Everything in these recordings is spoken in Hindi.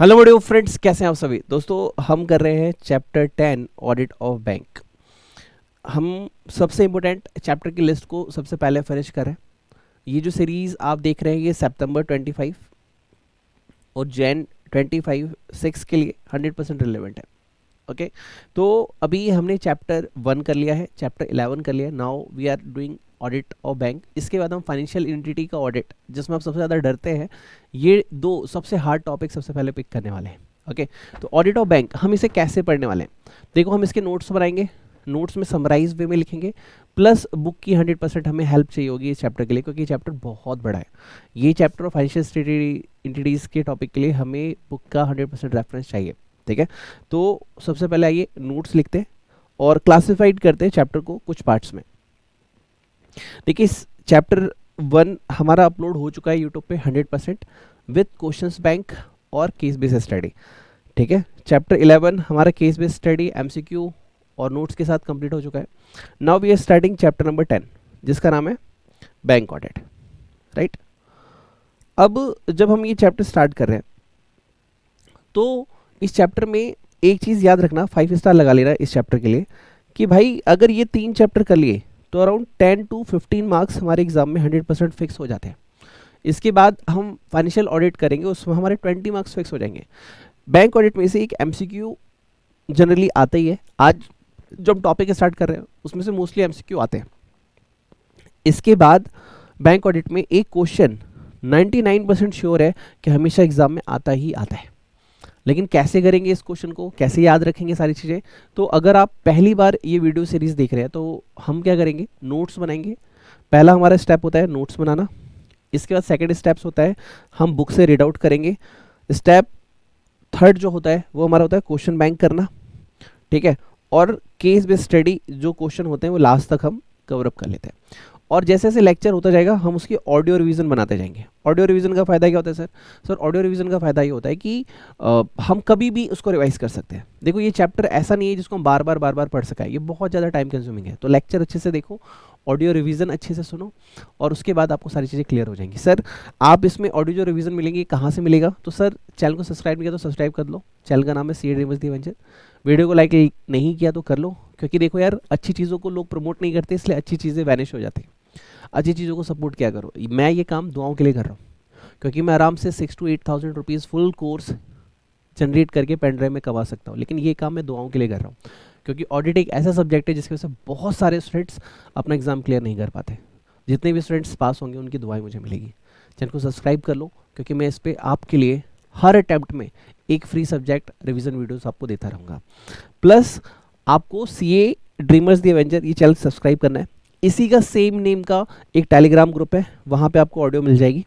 हेलो वीडियो फ्रेंड्स, कैसे हैं आप सभी दोस्तों। हम कर रहे हैं चैप्टर 10 ऑडिट ऑफ बैंक। हम सबसे इम्पोर्टेंट चैप्टर की लिस्ट को सबसे पहले फिनिश करें। ये जो सीरीज़ आप देख रहे हैं ये सितंबर 25 और जैन 25 6 के लिए 100% रिलेवेंट है। ओके, तो अभी हमने चैप्टर 1 कर लिया है, चैप्टर 11 कर लिया है। Now we are doing audit of bank. इसके बाद हम फाइनेंशियल एंटिटी का ऑडिट, जिसमें आप सबसे ज़्यादा डरते हैं, ये दो सबसे हार्ड टॉपिक सबसे पहले पिक करने वाले हैं। ओके, तो ऑडिट ऑफ बैंक हम इसे कैसे पढ़ने वाले हैं। देखो, हम इसके नोट्स बनाएंगे, नोट्स में समराइज वे में लिखेंगे, प्लस बुक की 100% हमें हेल्प चाहिए होगी इस चैप्टर के लिए, क्योंकि ये चैप्टर बहुत बड़ा है। ये चैप्टर ऑफ फाइनेंशियल एंटिटीज़ के टॉपिक के लिए हमें बुक का 100% रेफरेंस चाहिए। ठीक है, तो सबसे पहले आइए नोट्स लिखते हैं और क्लासिफाइड करते हैं चैप्टर को कुछ पार्ट्स में। देखिए, इस चैप्टर 1 हमारा अपलोड हो चुका है यूट्यूब पे 100% विद क्वेश्चंस बैंक और केस बेस्ड स्टडी। ठीक है, चैप्टर 11 हमारा केस बेस्ड स्टडी, एमसीक्यू और नोट्स के साथ कंप्लीट हो चुका है। Now we are starting chapter number 10, जिसका नाम है बैंक ऑडिट। राइट, अब जब हम ये चैप्टर स्टार्ट कर रहे हैं तो इस चैप्टर में एक चीज़ याद रखना, 5 स्टार लगा लेना इस चैप्टर के लिए, कि भाई अगर ये 3 चैप्टर कर लिए तो अराउंड 10 to 15 मार्क्स हमारे एग्जाम में 100% फिक्स हो जाते हैं। इसके बाद हम फाइनेंशियल ऑडिट करेंगे, उसमें हमारे 20 मार्क्स फिक्स हो जाएंगे। बैंक ऑडिट में से एक एमसीक्यू जनरली आता ही है। आज जो हम टॉपिक स्टार्ट कर रहे हैं उसमें से मोस्टली एमसीक्यू आते हैं। इसके बाद बैंक ऑडिट में एक क्वेश्चन 99% श्योर है कि हमेशा एग्जाम में आता ही आता है। लेकिन कैसे करेंगे इस क्वेश्चन को, कैसे याद रखेंगे सारी चीज़ें, तो अगर आप पहली बार ये वीडियो सीरीज़ देख रहे हैं तो हम क्या करेंगे, नोट्स बनाएंगे। पहला हमारा स्टेप होता है नोट्स बनाना। इसके बाद सेकंड स्टेप्स होता है हम बुक से रीड आउट करेंगे। स्टेप थर्ड जो होता है वो हमारा होता है क्वेश्चन बैंक करना। ठीक है, और केस बेस्ड स्टडी जो क्वेश्चन होते हैं वो लास्ट तक हम कवर अप कर लेते हैं। और जैसे जैसे लेक्चर होता जाएगा हम उसकी ऑडियो रिवीजन बनाते जाएंगे। ऑडियो रिवीजन का फ़ायदा क्या होता है सर? सर, ऑडियो रिवीजन का फ़ायदा ये होता है कि हम कभी भी उसको रिवाइज कर सकते हैं। देखो, ये चैप्टर ऐसा नहीं है जिसको हम बार बार पढ़ सका है, ये बहुत ज़्यादा टाइम कंज्यूमिंग है। तो लेक्चर अच्छे से देखो, ऑडियो रिवीजन अच्छे से सुनो, और उसके बाद आपको सारी चीज़ें क्लियर हो जाएंगी। सर, आप इसमें ऑडियो जो रिवीजन मिलेंगी कहाँ से मिलेगा? तो सर, चैनल को सब्सक्राइब नहीं किया तो सब्सक्राइब कर लो। चैनल का नाम है सी ड्रीमर्स दी वेंचर। वीडियो को लाइक नहीं किया तो कर लो, क्योंकि देखो यार, अच्छी चीज़ों को लोग प्रमोट नहीं करते, इसलिए अच्छी चीज़ें वैनिश हो जाती हैं। अच्छी चीज़ों को सपोर्ट क्या करो। मैं ये काम दुआओं के लिए कर रहा हूँ, क्योंकि मैं आराम से 6 to 8,000 rupees full course generate करके पेन ड्राइव में कमा सकता हूँ। लेकिन ये काम मैं दुआओं के लिए कर रहा हूँ, क्योंकि ऑडिट एक ऐसा सब्जेक्ट है जिसकी वजह से बहुत सारे स्टूडेंट्स अपना एग्जाम क्लियर नहीं कर पाते। जितने भी स्टूडेंट्स पास होंगे उनकी दुआएं मुझे मिलेगी। चैनल को सब्सक्राइब कर लो, क्योंकि मैं इस पर आपके लिए हर अटैम्प्ट में एक फ्री सब्जेक्ट रिविजन वीडियोस आपको देता रहूँगा। प्लस आपको CA ड्रीमर्स दी एवेंजर ये चैनल सब्सक्राइब करना है। इसी का सेम नेम का एक टेलीग्राम ग्रुप है, वहाँ पे आपको ऑडियो मिल जाएगी।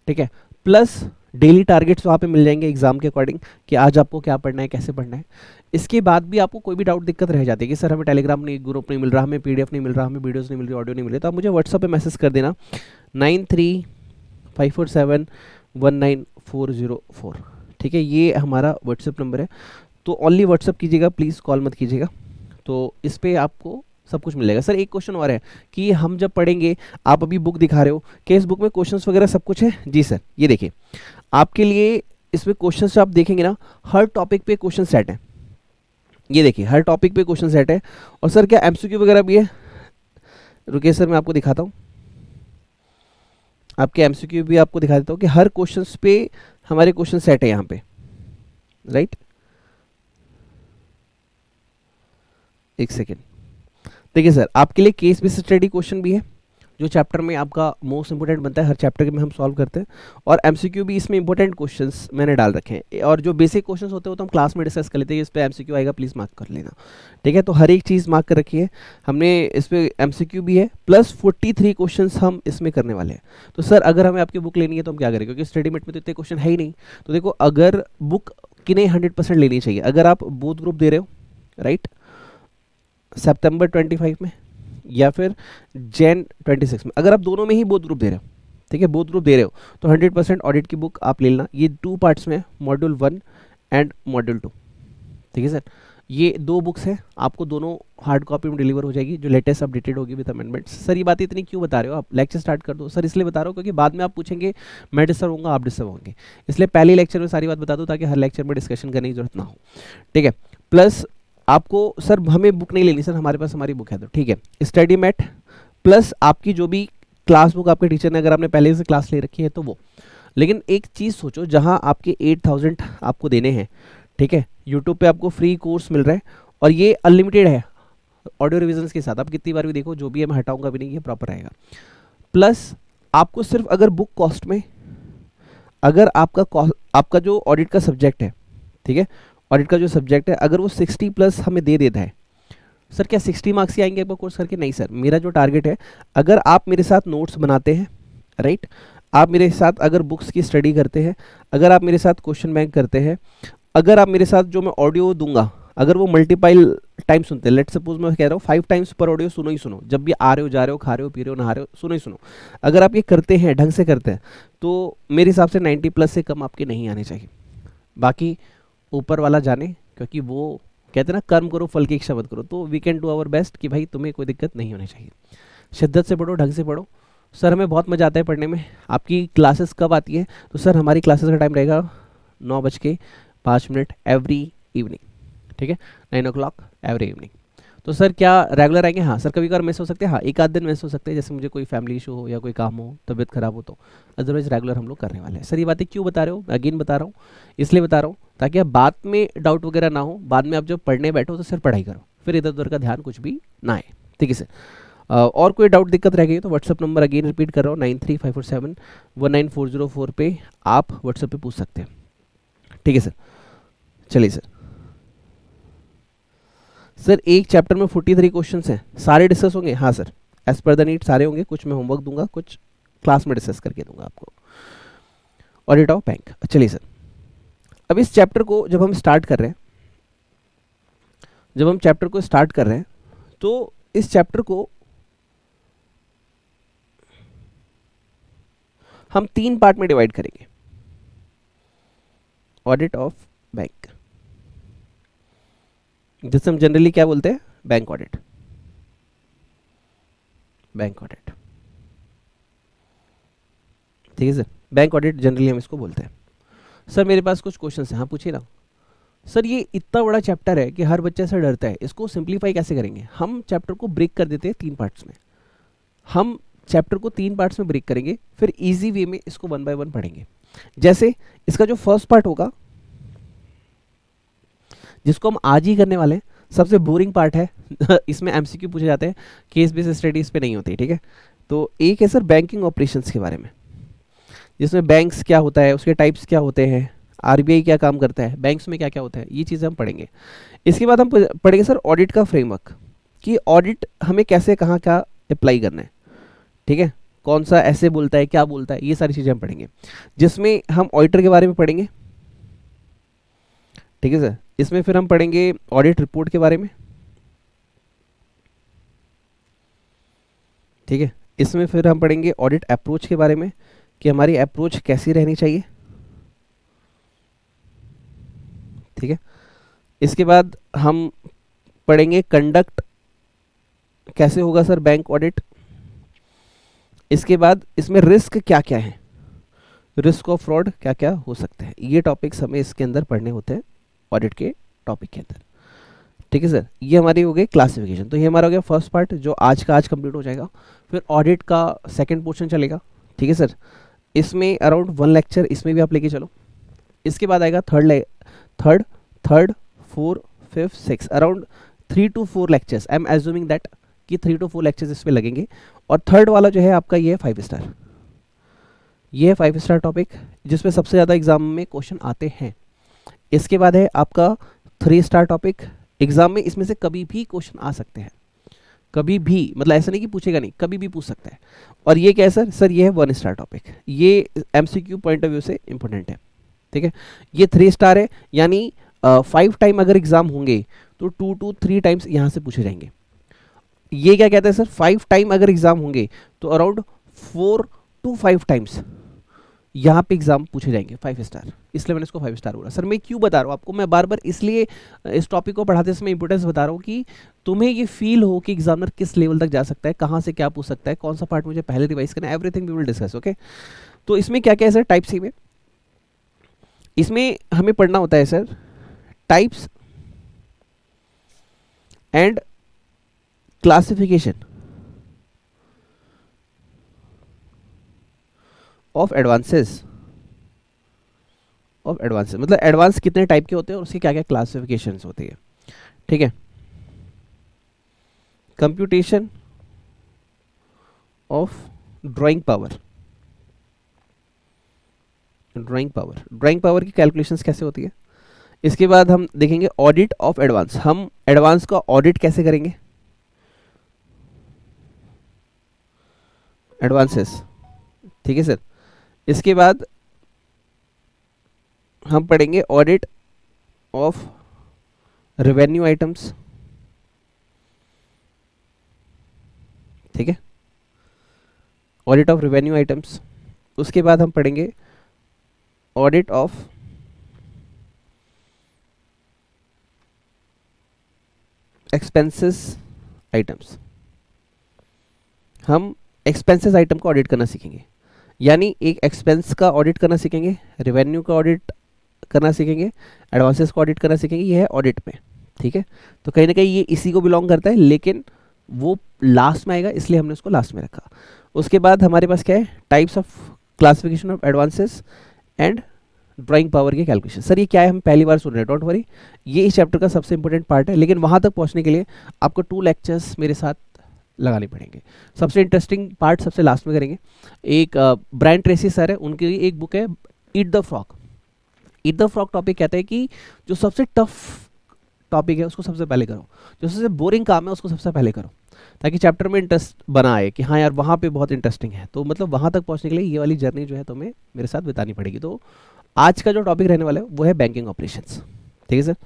ठीक है, प्लस डेली टारगेट्स वहाँ पे मिल जाएंगे एग्जाम के अकॉर्डिंग, कि आज आपको क्या पढ़ना है, कैसे पढ़ना है। इसके बाद भी आपको कोई भी डाउट दिक्कत रह जाती है कि सर हमें टेलीग्राम नहीं, ग्रुप नहीं मिल रहा, हमें PDF नहीं मिल रहा, हमें वीडियोस नहीं मिल रही, ऑडियो नहीं मिल रही, तो आप मुझे व्हाट्सएप पे मैसेज कर देना 9354719404। ठीक है, ये हमारा व्हाट्सएप नंबर है। तो ओनली व्हाट्सएप कीजिएगा, प्लीज़ कॉल मत कीजिएगा। तो इस पर आपको सब कुछ मिलेगा। सर, एक क्वेश्चन और है कि हम जब पढ़ेंगे, आप अभी बुक दिखा रहे हो कि इस बुक में क्वेश्चंस वगैरह सब कुछ है? जी सर, ये देखिए आपके लिए इसमें क्वेश्चंस आप देखेंगे ना, हर टॉपिक पे क्वेश्चन सेट है। ये देखिए, हर टॉपिक पे क्वेश्चन सेट है। और सर, क्या MCQ वगैरह भी है? रुकिए सर, मैं आपको दिखाता हूँ। आपके MCQ भी आपको दिखा देता हूँ कि हर क्वेश्चन पे हमारे क्वेश्चन सेट है यहाँ पे। राइट, एक सेकेंड। देखिए सर, आपके लिए केस बेस्ड स्टडी क्वेश्चन भी है, जो चैप्टर में आपका मोस्ट इंपोर्टेंट बनता है, हर चैप्टर के में हम सॉल्व करते हैं। और MCQ भी इसमें इंपॉर्टेंट क्वेश्चंस मैंने डाल रखे हैं, और जो बेसिक क्वेश्चंस होते हैं वो तो हम क्लास में डिस्कस कर लेते हैं। इस पर MCQ आएगा, प्लीज़ मार्क कर लेना। ठीक है, तो हर एक चीज़ मार्क कर रखी है हमने। इस पर MCQ भी है, प्लस 43 क्वेश्चन हम इसमें करने वाले हैं। तो सर, अगर हमें आपकी बुक लेनी है तो हम क्या करें, क्योंकि स्टडी मेट में तो इतने क्वेश्चन है ही नहीं। तो देखो, अगर बुक की नहीं 100% लेनी चाहिए। अगर आप बोथ ग्रुप दे रहे हो, राइट, सितंबर 25 में या फिर जैन 26 में, अगर आप दोनों में ही बोथ ग्रुप दे रहे हो, ठीक है, बोथ ग्रुप दे रहे हो, तो 100% ऑडिट की बुक आप ले लेना। ये 2 पार्ट्स में है, मॉड्यूल 1 एंड मॉड्यूल 2। ठीक है सर, ये 2 बुक्स हैं, आपको दोनों हार्ड कॉपी में डिलीवर हो जाएगी, जो लेटेस्ट अपडेटेड होगी विद अमेंडमेंट्स। सर ये बात इतनी क्यों बता रहे हो आप, लेक्चर स्टार्ट कर दो। सर इसलिए बता रहा हूँ क्योंकि बाद में आप पूछेंगे, मैं डिस्टर्ब होऊंगा, आप डिस्टर्ब होंगे, इसलिए पहले लेक्चर में सारी बात बता दो ताकि हर लेक्चर में डिस्कशन करने की जरूरत ना हो, ठीक है। प्लस आपको सर हमें बुक नहीं लेनी सर, हमारे पास हमारी बुक है तो ठीक है। स्टडी मैट प्लस आपकी जो भी क्लास बुक आपके टीचर ने, अगर आपने पहले से क्लास ले रखी है तो वो। लेकिन एक चीज़ सोचो, जहाँ आपके 8000 आपको देने हैं, ठीक है, यूट्यूब पे आपको फ्री कोर्स मिल रहा है और ये अनलिमिटेड है ऑडियो रिविजन्स के साथ, आप कितनी बार भी देखो, जो भी है मैं हटाऊंगा भी नहीं, ये प्रॉपर रहेगा। प्लस आपको सिर्फ अगर बुक कॉस्ट में, अगर आपका जो ऑडिट का सब्जेक्ट है, ठीक है, ऑडिट का जो सब्जेक्ट है अगर वो 60+ हमें दे देता है, सर क्या 60 मार्क्स ही आएंगे आपका कोर्स करके? नहीं सर, मेरा जो टारगेट है, अगर आप मेरे साथ नोट्स बनाते हैं, राइट, आप मेरे साथ अगर बुक्स की स्टडी करते हैं, अगर आप मेरे साथ क्वेश्चन बैंक करते हैं, अगर आप मेरे साथ जो मैं ऑडियो दूंगा, अगर वो मल्टीपल टाइम सुनते हैं, लेट सपोज मैं कह रहा हूँ 5 टाइम्स पर ऑडियो सुनो ही सुनो, जब भी आ रहे हो, जा रहे हो, खा रहे हो, पी रहे हो, नहा रहे हो, सुनो ही सुनो, अगर आप ये करते हैं, ढंग से करते हैं, तो मेरे हिसाब से 90+ से कम आपके नहीं आने चाहिए। बाकी ऊपर वाला जाने, क्योंकि वो कहते हैं ना, कर्म करो फल की इच्छा मत करो, तो we can do our best कि भाई तुम्हें कोई दिक्कत नहीं होनी चाहिए। शिद्दत से पढ़ो, ढंग से पढ़ो। सर हमें बहुत मज़ा आता है पढ़ने में। आपकी क्लासेस कब आती है? तो सर हमारी क्लासेस का टाइम रहेगा 9:05 एवरी इवनिंग, ठीक है, 9 o'clock एवरी इवनिंग। तो सर क्या रेगुलर आएंगे? हाँ सर, कभी कभार मिस हो सकते हैं, हाँ एक आध दिन मिस हो सकते हैं, जैसे मुझे कोई फैमिली इशू हो या कोई काम हो, तबीयत खराब हो, तो अदरवाइज रेगुलर हम लोग करने वाले हैं। सर ये बातें क्यों बता रहे हो? अगेन बता रहा हूँ, इसलिए बता रहा हूँ ताकि आप बाद में डाउट वगैरह ना हो, बाद में आप जब पढ़ने बैठो तो सिर्फ पढ़ाई करो, फिर इधर उधर का ध्यान कुछ भी ना आए, ठीक है सर। और कोई डाउट दिक्कत रह गई तो व्हाट्सअप नंबर अगेन रिपीट कर रहा हूँ, 9354719404 पे आप व्हाट्सएप पे पूछ सकते हैं, ठीक है सर। चलिए सर, सर एक चैप्टर में 43 क्वेश्चंस हैं, सारे डिस्कस होंगे? हाँ sir, as per the need सारे होंगे, कुछ मैं होमवर्क दूंगा, कुछ क्लास में डिस्कस करके दूंगा आपको। Audit of bank. चलिए सर, अब इस चैप्टर को जब हम स्टार्ट कर रहे हैं, तो इस चैप्टर को हम 3 पार्ट में डिवाइड करेंगे। ऑडिट ऑफ बैंक, जिसे हम जनरली क्या बोलते हैं? Bank audit. बैंक ऑडिट, ठीक है सर, बैंक ऑडिट जनरली हम इसको बोलते हैं। सर मेरे पास कुछ क्वेश्चन हैं, हाँ पूछिए ना। सर ये इतना बड़ा चैप्टर है कि हर बच्चा से डरता है, इसको सिंप्लीफाई कैसे करेंगे? हम चैप्टर को ब्रेक कर देते हैं 3 पार्ट्स में। हम चैप्टर को 3 पार्ट्स में ब्रेक करेंगे, फिर इजी वे में इसको 1 बाय 1 पढ़ेंगे। जैसे इसका जो फर्स्ट पार्ट होगा, जिसको हम आज ही करने वाले हैं, सबसे बोरिंग पार्ट है इसमें एमसीक्यू पूछे जाते हैं, केस बेस्ड स्टडीज पे नहीं होती, ठीक है। तो एक है सर बैंकिंग ऑपरेशंस के बारे में, जिसमें बैंक्स क्या होता है, उसके टाइप्स क्या होते हैं, आरबीआई क्या काम करता है, बैंक्स में क्या क्या होता है, ये चीज़ें हम पढ़ेंगे। इसके बाद हम पढ़ेंगे सर ऑडिट का फ्रेमवर्क, कि ऑडिट हमें कैसे कहाँ क्या अप्लाई करना है, ठीक है, कौन सा ऐसे बोलता है, क्या बोलता है, ये सारी चीज़ें हम पढ़ेंगे। जिसमें हम ऑडिटर के बारे में पढ़ेंगे, ठीक है सर। इसमें फिर हम पढ़ेंगे ऑडिट रिपोर्ट के बारे में, ठीक है। इसमें फिर हम पढ़ेंगे ऑडिट अप्रोच के बारे में, कि हमारी अप्रोच कैसी रहनी चाहिए, ठीक है। इसके बाद हम पढ़ेंगे कंडक्ट कैसे होगा सर बैंक ऑडिट। इसके बाद इसमें रिस्क क्या क्या है, रिस्क ऑफ फ्रॉड क्या क्या हो सकते हैं, ये टॉपिक्स हमें इसके अंदर पढ़ने होते हैं ऑडिट के टॉपिक के अंदर, ठीक है सर। ये हमारी हो गई क्लासिफिकेशन, तो ये हमारा हो गया फर्स्ट पार्ट, जो आज का आज कंप्लीट हो जाएगा। फिर ऑडिट का सेकंड पोर्शन चलेगा, ठीक है सर। इसमें अराउंड 1 लेक्चर इसमें भी आप लेके चलो। इसके बाद आएगा third, 4, 5, 6, around 3 to 4 lectures. I am assuming that कि 3 to 4 लेक्चर्स इसमें लगेंगे। और थर्ड वाला जो है आपका, ये है 5 स्टार, ये है 5 स्टार टॉपिक, जिसमें सबसे ज़्यादा एग्जाम में क्वेश्चन आते हैं। इसके बाद है आपका 3 स्टार टॉपिक, एग्जाम में इसमें से कभी भी क्वेश्चन आ सकते हैं, कभी भी, मतलब ऐसा नहीं कि पूछेगा नहीं, कभी भी पूछ सकता है। और ये क्या है सर? सर ये है 1 स्टार टॉपिक, ये एमसीक्यू पॉइंट ऑफ व्यू से इंपॉर्टेंट है, ठीक है। ये 3 स्टार है, यानी 5 टाइम अगर एग्जाम होंगे तो 2 to 3 टाइम्स यहाँ से पूछे जाएंगे। ये क्या कहते हैं सर? 5 टाइम अगर एग्जाम होंगे तो अराउंड 4 to 5 टाइम्स यहाँ पे एग्जाम पूछे जाएंगे 5 स्टार, इसलिए मैंने इसको 5 स्टार बोला। सर मैं क्यों बता रहा हूँ आपको, मैं बार बार इसलिए इस टॉपिक को पढ़ाते समय इंपोर्टेंस बता रहा हूँ कि तुम्हें ये फील हो कि एग्जामिनर किस लेवल तक जा सकता है, कहाँ से क्या पूछ सकता है, कौन सा पार्ट मुझे पहले रिवाइज करना है, everything we will discuss. Okay, तो इसमें क्या क्या है सर टाइप सी में, इसमें हमें पढ़ना होता है sir types and classification of advances, मतलब एडवांस कितने टाइप के होते हैं और उसकी क्या क्या क्लासिफिकेशंस होती है। ठीक है, computation of drawing power, drawing power की कैलकुलेशंस कैसे होती है। इसके बाद हम देखेंगे ऑडिट ऑफ एडवांस, हम एडवांस का ऑडिट कैसे करेंगे, एडवांसेस। ठीक है सर, इसके बाद हम पढ़ेंगे ऑडिट ऑफ रेवेन्यू आइटम्स। ठीक है, ऑडिट ऑफ रेवेन्यू आइटम्स। उसके बाद हम पढ़ेंगे ऑडिट ऑफ एक्सपेंसेस आइटम्स, हम एक्सपेंसेस आइटम को ऑडिट करना सीखेंगे, यानी एक एक्सपेंस का ऑडिट करना सीखेंगे, रेवेन्यू का ऑडिट करना सीखेंगे, एडवांसेस को ऑडिट करना सीखेंगे, ये है ऑडिट में। ठीक है, तो कहीं ना कहीं ये इसी को बिलोंग करता है, लेकिन वो लास्ट में आएगा इसलिए हमने उसको लास्ट में रखा। उसके बाद हमारे पास क्या है, types of classification of advances and drawing power की कैलकुलेशन। सर ये क्या है, हम पहली बार सुन रहे हैं, डोंट वरी, ये इस चैप्टर का सबसे इंपॉर्टेंट पार्ट है, लेकिन वहाँ तक पहुँचने के लिए आपको 2 लेक्चर्स मेरे साथ लगाने पड़ेंगे। सबसे इंटरेस्टिंग पार्ट सबसे लास्ट में करेंगे। एक ब्रायन ट्रेसी सर है, उनकी एक बुक है eat the frog. Eat the frog topic कहता है कि जो सबसे टफ टॉपिक है उसको सबसे पहले करो, जो सबसे बोरिंग काम है उसको सबसे पहले करो, ताकि चैप्टर में इंटरेस्ट बना आए कि हाँ यार वहाँ पे बहुत इंटरेस्टिंग है। तो मतलब वहाँ तक पहुँचने के लिए ये वाली जर्नी जो है तुम्हें मेरे साथ बितानी पड़ेगी। तो आज का जो टॉपिक रहने वाला है वो है बैंकिंग ऑपरेशंस। ठीक है sir,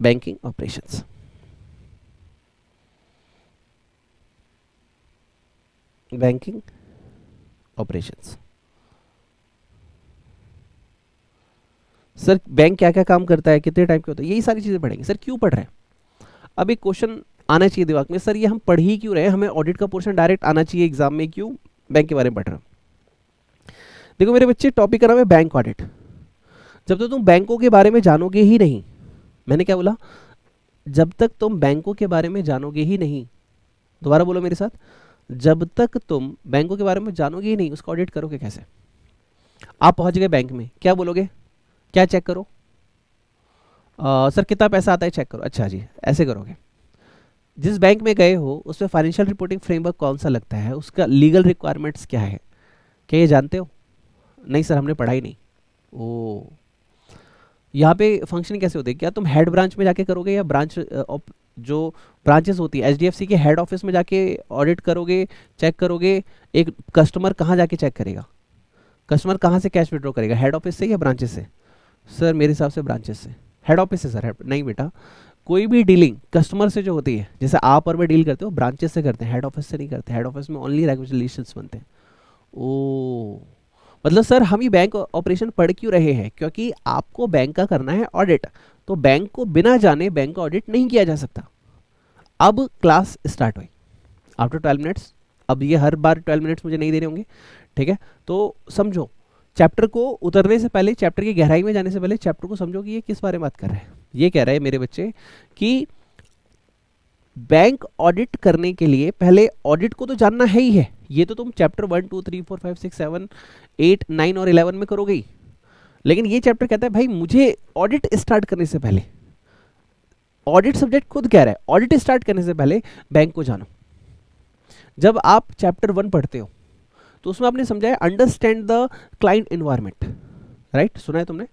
banking operations. Banking operations, sir bank क्या क्या काम करता है, कितने टाइप के होते हैं, यही सारी चीजें पढ़ेंगे। सर क्यों पढ़ रहे हैं, अब एक क्वेश्चन आना चाहिए दिमाग में, सर ये हम पढ़ ही क्यों रहे हैं, हमें ऑडिट का पोर्शन डायरेक्ट आना चाहिए एग्जाम में, क्यों बैंक के बारे में पढ़ रहे हैं। देखो मेरे बच्चे, टॉपिक का नाम है बैंक ऑडिट। जब तक तुम बैंकों के बारे में जानोगे ही नहीं, मैंने क्या बोला, जब तक तुम बैंकों के बारे में जानोगे ही नहीं, दोबारा बोलो मेरे साथ, जब तक तुम बैंकों के बारे में जानोगे ही नहीं उसका ऑडिट करोगे कैसे। आप पहुंच गए बैंक में, क्या बोलोगे, क्या चेक करो, सर कितना पैसा आता है चेक करो, अच्छा जी ऐसे करोगे। जिस बैंक में गए हो उसमें फाइनेंशियल रिपोर्टिंग फ्रेमवर्क कौन सा लगता है, उसका लीगल रिक्वायरमेंट्स क्या है, क्या ये जानते हो, नहीं सर हमने पढ़ा ही नहीं। ओ, यहाँ पे फंक्शन कैसे होते हैं, क्या तुम हेड ब्रांच में जाके करोगे या ब्रांच जो ब्रांचेस होती है एचडीएफसी के हेड ऑफिस में जाके ऑडिट करोगे, चेक करोगे। एक कस्टमर कहाँ जाके चेक करेगा, कस्टमर कहाँ से कैश विड्रॉ करेगा, हेड ऑफिस से या ब्रांचेस से। सर मेरे हिसाब से ब्रांचेस से, हेड ऑफिस से सर, नहीं बेटा, कोई भी डीलिंग कस्टमर से जो होती है, जैसे आप और मैं डील करते हो ब्रांचेस से करते हैं, हेड ऑफिस से नहीं करते, हेड ऑफिस में ओनली रेगुलेशंस बनते हैं। ओ, मतलब सर हम ये बैंक ऑपरेशन पढ़ क्यों रहे हैं, क्योंकि आपको बैंक का करना है ऑडिट, तो बैंक को बिना जाने बैंक का ऑडिट नहीं किया जा सकता। अब क्लास स्टार्ट हुई आफ्टर 12 मिनट्स, अब ये हर बार 12 मिनट्स मुझे नहीं दे रहे होंगे। ठीक है, तो समझो चैप्टर को उतरने से पहले, चैप्टर की गहराई में जाने से पहले चैप्टर को समझो कि ये किस बारे में बात कर रहे हैं। ये कह रहे हैं मेरे बच्चे कि बैंक ऑडिट करने के लिए पहले ऑडिट को तो जानना है ही है, ये तो तुम चैप्टर 1 2 3 4 5 6 7 8 9 और 11 में करोगे ही, लेकिन ये चैप्टर कहता है भाई मुझे ऑडिट स्टार्ट करने से पहले, ऑडिट सब्जेक्ट खुद कह रहा है ऑडिट स्टार्ट करने से पहले बैंक को जानो। जब आप चैप्टर 1 पढ़ते हो तो उसमें आपने समझा है understand the client environment, right, सुना है तुमने।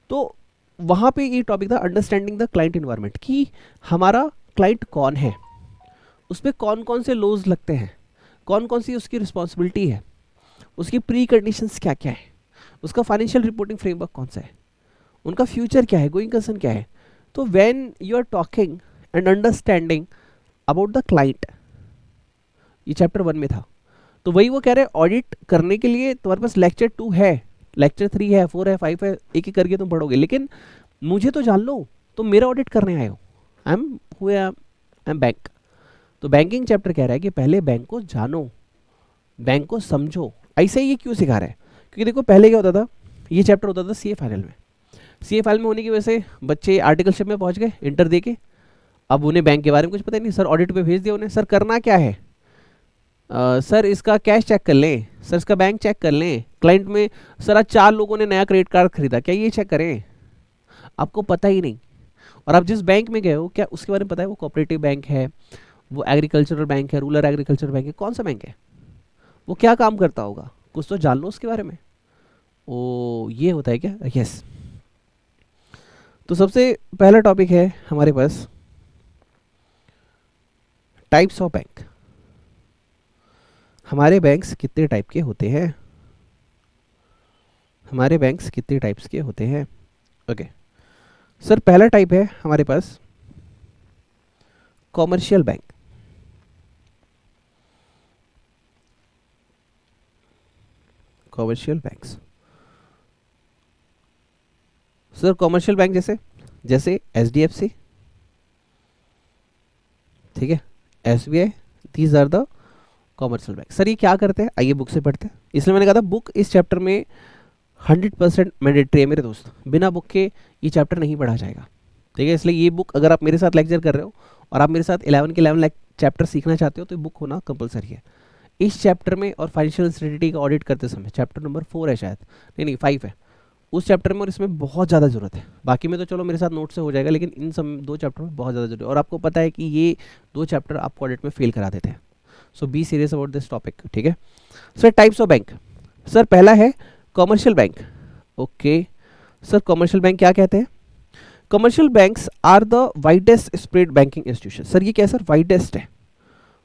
तो वहां पे ये टॉपिक था अंडरस्टैंडिंग द क्लाइंट एनवायरनमेंट, कि हमारा क्लाइंट कौन है, उसमें कौन कौन से लॉज लगते हैं, कौन कौन सी उसकी रिस्पॉन्सिबिलिटी है, उसकी प्री कंडीशंस क्या क्या है, उसका फाइनेंशियल रिपोर्टिंग फ्रेमवर्क कौन सा है, उनका फ्यूचर क्या है, गोइंग कंसर्न क्या है। तो when you are talking and understanding about the client, ये चैप्टर 1 में था। तो वही वो कह रहे हैं ऑडिट करने के लिए तुम्हारे पास लेक्चर 2 है, लेक्चर 3 है, 4 है, 5 है, एक एक करके तुम पढ़ोगे, लेकिन मुझे तो जान लो, तुम मेरा ऑडिट करने आए हो। I am bank. तो बैंकिंग चैप्टर कह रहा है कि पहले बैंक को जानो, बैंक को समझो। ऐसे ही ये क्यों सिखा रहा है? क्योंकि देखो पहले क्या होता था, ये चैप्टर होता था सीए फाइनल में। सीए फाइनल में होने की वजह से बच्चे आर्टिकलशिप में पहुंच गए इंटर दे के, अब उन्हें बैंक के बारे में कुछ पता ही नहीं। सर ऑडिट पे भेज दिया उन्हें, सर करना क्या है, सर इसका कैश चेक कर लें, सर इसका बैंक चेक कर लें, क्लाइंट में सर आज 4 लोगों ने नया क्रेडिट कार्ड खरीदा, क्या ये चेक करें? आपको पता ही नहीं। और आप जिस बैंक में गए हो क्या उसके बारे में पता है? वो कोऑपरेटिव बैंक है, वो एग्रीकल्चरल बैंक है, रूरल एग्रीकल्चर बैंक है, कौन सा बैंक है, वो क्या काम करता होगा, कुछ तो जान लो उसके बारे में। ओ ये होता है क्या? यस। तो सबसे पहला टॉपिक है हमारे पास टाइप्स ऑफ बैंक। हमारे बैंक्स कितने टाइप के होते हैं? हमारे बैंक्स कितने टाइप्स के होते हैं? ओके सर, पहला टाइप है हमारे पास commercial bank. Commercial banks sir, commercial bank जैसे जैसे एचडीएफसी, ठीक है, SBI, these are the commercial bank. Sir ये क्या करते हैं, आइए बुक से पढ़ते हैं। इसलिए मैंने कहा था बुक इस चैप्टर में 100% मैंडेटरी है मेरे दोस्त, बिना बुक के ये चैप्टर नहीं पढ़ा जाएगा, ठीक है। इसलिए ये बुक अगर आप मेरे साथ लेक्चर कर रहे हो और आप मेरे साथ 11 के 11 चैप्टर सीखना चाहते हो तो ये बुक होना कंपलसरी है। इस चैप्टर में और फाइनेंशियल इंस्टेबिलिटी का ऑडिट करते समय, चैप्टर नंबर 4 है शायद, नहीं 5 है, उस चैप्टर में और इसमें बहुत ज़्यादा जरूरत है। बाकी में तो चलो मेरे साथ नोट से हो जाएगा, लेकिन इन सब 2 चैप्टर में बहुत ज़्यादा जरूरत है। और आपको पता है कि ये 2 चैप्टर आपको ऑडिट में फेल करा देते हैं। So be serious about this topic, ठीक है। Sir types of bank, sir पहला है commercial bank. Okay sir, commercial bank क्या कहते हैं? Commercial banks are the widest spread banking institution. Sir ये क्या है सर? वाइडेस्ट है।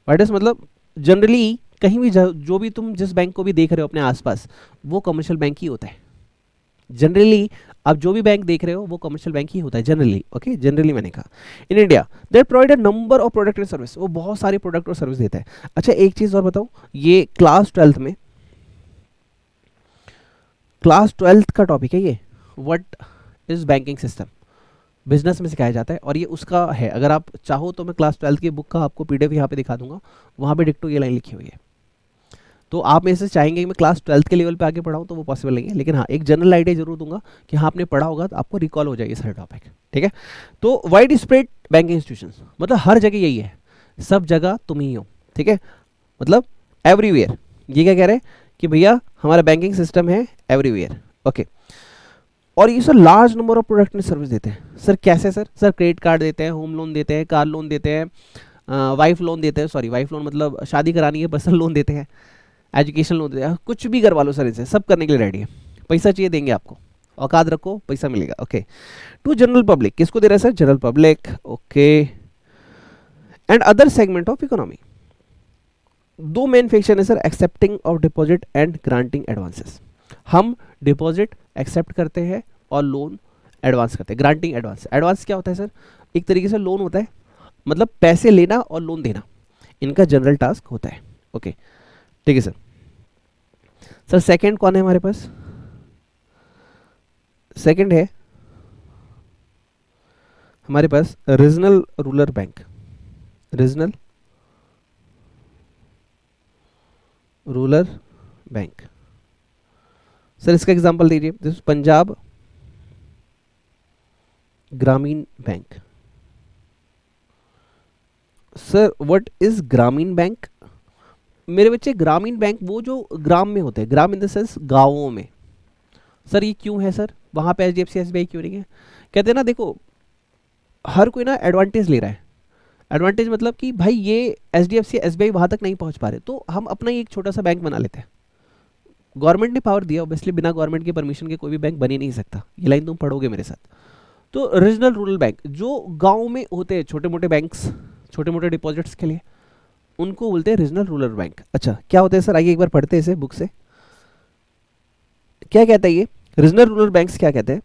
वाइडेस्ट मतलब जनरली कहीं भी जो भी तुम जिस बैंक को भी देख रहे हो अपने आसपास, वो कमर्शियल बैंक ही होता है। जनरली आप जो भी बैंक देख रहे हो वो कमर्शियल बैंक ही होता है जनरली। ओके जनरली मैंने कहा। In India that provide a number of product and service, वो बहुत सारे प्रोडक्ट और सर्विस देता है। अच्छा एक चीज और बताऊं, ये क्लास 12th में, क्लास 12th का टॉपिक है ये, what is banking system, business में सिखाया जाता है और ये उसका है। अगर आप चाहो तो मैं क्लास 12th की बुक का आपको पीडीएफ यहाँ पे दिखा दूंगा, वहाँ पे डिक्टो ये लाइन लिखी हुई है। तो आप मेरे से चाहेंगे कि मैं क्लास 12th के लेवल पे आगे पढ़ाऊँ तो वो पॉसिबल नहीं है, लेकिन हाँ एक जनरल आइडिया जरूर दूंगा कि हाँ आपने पढ़ा होगा तो आपको रिकॉल हो जाएगी सारे टॉपिक, ठीक है। तो वाइड स्प्रेड बैंकिंग इंस्टीट्यूशन मतलब हर जगह यही है, सब जगह तुम ही हो, ठीक है, मतलब एवरीवेयर। ये क्या कह रहे हैं कि भैया हमारा बैंकिंग सिस्टम है एवरीवेयर। ओके और ये sir large number of product and service देते हैं। सर कैसे सर? सर क्रेडिट कार्ड देते हैं, होम लोन देते हैं, कार लोन देते हैं, वाइफ लोन देते हैं, सॉरी वाइफ लोन मतलब शादी करानी है पर्सनल लोन देते हैं, एजुकेशन लोन देते हैं, कुछ भी करवा लो सर, इसे सब करने के लिए रेडी है। पैसा चाहिए देंगे आपको, औकात रखो पैसा मिलेगा। ओके टू जनरल पब्लिक, किसको दे रहा है sir? General public. Okay and other segment of economy. 2 main function है sir, accepting of deposit and granting advances. हम डिपॉजिट एक्सेप्ट करते हैं और लोन एडवांस करते हैं। ग्रांटिंग एडवांस, एडवांस क्या होता है सर? एक तरीके से लोन होता है, मतलब पैसे लेना और लोन देना, इनका जनरल टास्क होता है। ओके ठीक है सर। सर सेकंड कौन है हमारे पास? सेकंड है हमारे पास regional rural bank. Regional rural bank, sir इसका एग्जांपल दीजिए। This Punjab Gramin bank. Sir what is Gramin bank? मेरे बच्चे ग्रामीण बैंक वो जो ग्राम में होते हैं, ग्राम इन द सेंस गांवों में। सर ये क्यों है सर? वहां पे एचडीएफसी एसबीआई क्यों नहीं है? कहते हैं ना देखो हर कोई ना एडवांटेज ले रहा है। एडवांटेज मतलब कि भाई ये एचडीएफसी एसबीआई वहां तक नहीं पहुंच पा रहे तो हम अपना ही एक छोटा सा बैंक बना लेते हैं। गवर्नमेंट ने पावर दिया, ऑब्वियसली बिना गवर्नमेंट के परमिशन के कोई भी बैंक बन ही नहीं सकता, ये लाइन तुम पढ़ोगे मेरे साथ। तो रीजनल रूरल बैंक जो गांव में होते हैं, छोटे मोटे बैंक्स, छोटे मोटे डिपॉजिट्स के लिए, उनको बोलते हैं रीजनल रूरल बैंक। अच्छा क्या होते हैं सर? आइए एक बार पढ़ते हैं इसे बुक से। क्या कहता है ये रीजनल रूरल बैंक्स? क्या कहते हैं?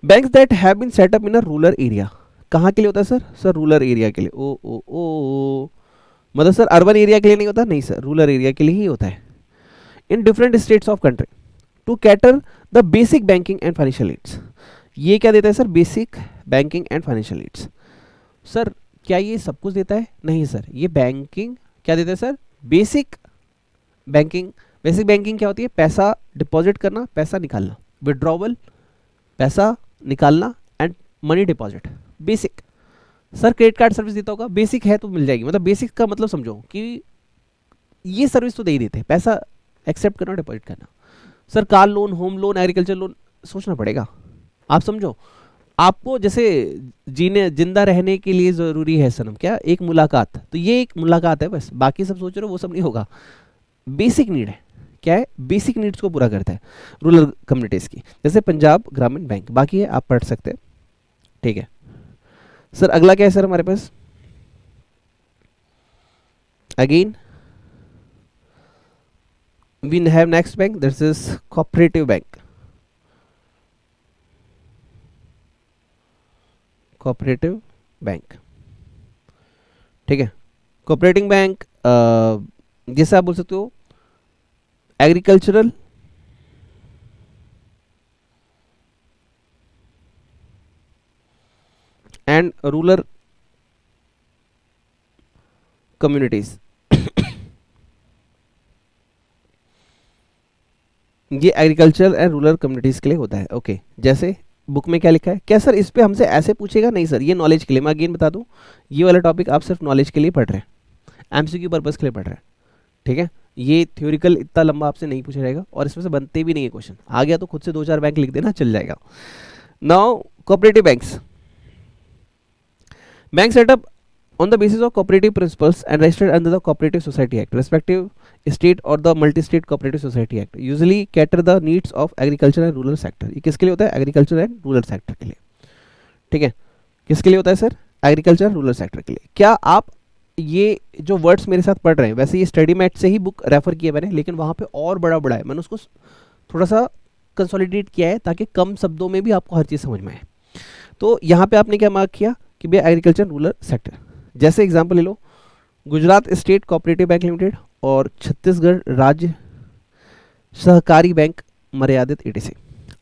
Banks that have been set up in a rural area. कहाँ के लिए होता है सर? सर रूरल एरिया के लिए। ओ मतलब सर अर्बन एरिया के लिए नहीं होता? नहीं सर, रूरल एरिया के लिए ही होता है। In different states of country to cater the basic banking and financial needs. ये क्या देता है सर? Basic banking and financial needs. Sir क्या ये सब कुछ देता है? नहीं सर, ये बैंकिंग क्या देता है सर? Basic banking. बेसिक बैंकिंग क्या होती है? पैसा डिपॉजिट करना, पैसा निकालना, विड्रॉवल, पैसा निकालना and money deposit, basic. Sir credit card service देता होगा, बेसिक है तो मिल जाएगी। मतलब बेसिक का मतलब समझो कि ये सर्विस तो दे ही देते हैं, पैसा एक्सेप्ट करना, डिपॉजिट करना। Sir car loan, home loan, agriculture loan, सोचना पड़ेगा। आप समझो, आपको जैसे जीने जिंदा रहने के लिए जरूरी है सनम क्या? एक मुलाकात, तो ये एक मुलाकात है बस, बाकी सब सोच रहे हो वो सब नहीं होगा। बेसिक नीड है, क्या है? बेसिक नीड्स को पूरा करता है रूरल कम्युनिटीज की, जैसे पंजाब ग्रामीण बैंक। बाकी है आप पढ़ सकते हैं, ठीक है। सर अगला क्या है सर हमारे पास? Again we have next bank, this is cooperative bank। cooperative bank, ठीक है। कोऑपरेटिंग बैंक जैसे आप बोल सकते हो एग्रीकल्चरल एंड रूरल कम्युनिटीज। ये एग्रीकल्चर एंड रूरल कम्युनिटीज के लिए होता है, ओके। जैसे बुक में क्या लिखा है? क्या सर इस पे हमसे ऐसे पूछेगा? नहीं सर, ये नॉलेज के लिए, मैं अगेन बता दूं, ये वाला टॉपिक आप सिर्फ नॉलेज के लिए पढ़ रहे हैं, एमसीक्यू पर्पस के लिए पढ़ रहे हैं, ठीक है। ये थ्योरिकल इतना लंबा आपसे नहीं पूछा जाएगा और इसमें से बनते भी नहीं है क्वेश्चन। आ गया तो खुद से 2-4 बैंक लिख देना, चल जाएगा। Now cooperative banks, bank setup on the basis of cooperative principles and registered under the Cooperative Society Act, respective state or the multi-state Cooperative Society Act, usually cater the needs of agriculture and rural sector। ये किसके लिए होता है? एग्रीकल्चर एंड रूरल सेक्टर के लिए, ठीक है। किसके लिए होता है सर? एग्रीकल्चर रूरल सेक्टर के लिए। क्या आप ये जो वर्ड्स मेरे साथ पढ़ रहे हैं, वैसे ये स्टडी मैट से ही बुक रेफर किया मैंने, लेकिन वहाँ पे और बड़ा बड़ा है, मैंने उसको थोड़ा सा कंसोलिडेट किया है ताकि कम शब्दों में भी आपको हर चीज़ समझ में आए। तो यहाँ पे आपने क्या मार्क किया कि भैया एग्रीकल्चर रूरल सेक्टर। जैसे एग्जांपल ले लो, Gujarat state cooperative bank limited और छत्तीसगढ़ राज्य सहकारी बैंक मर्यादित ईटीसी।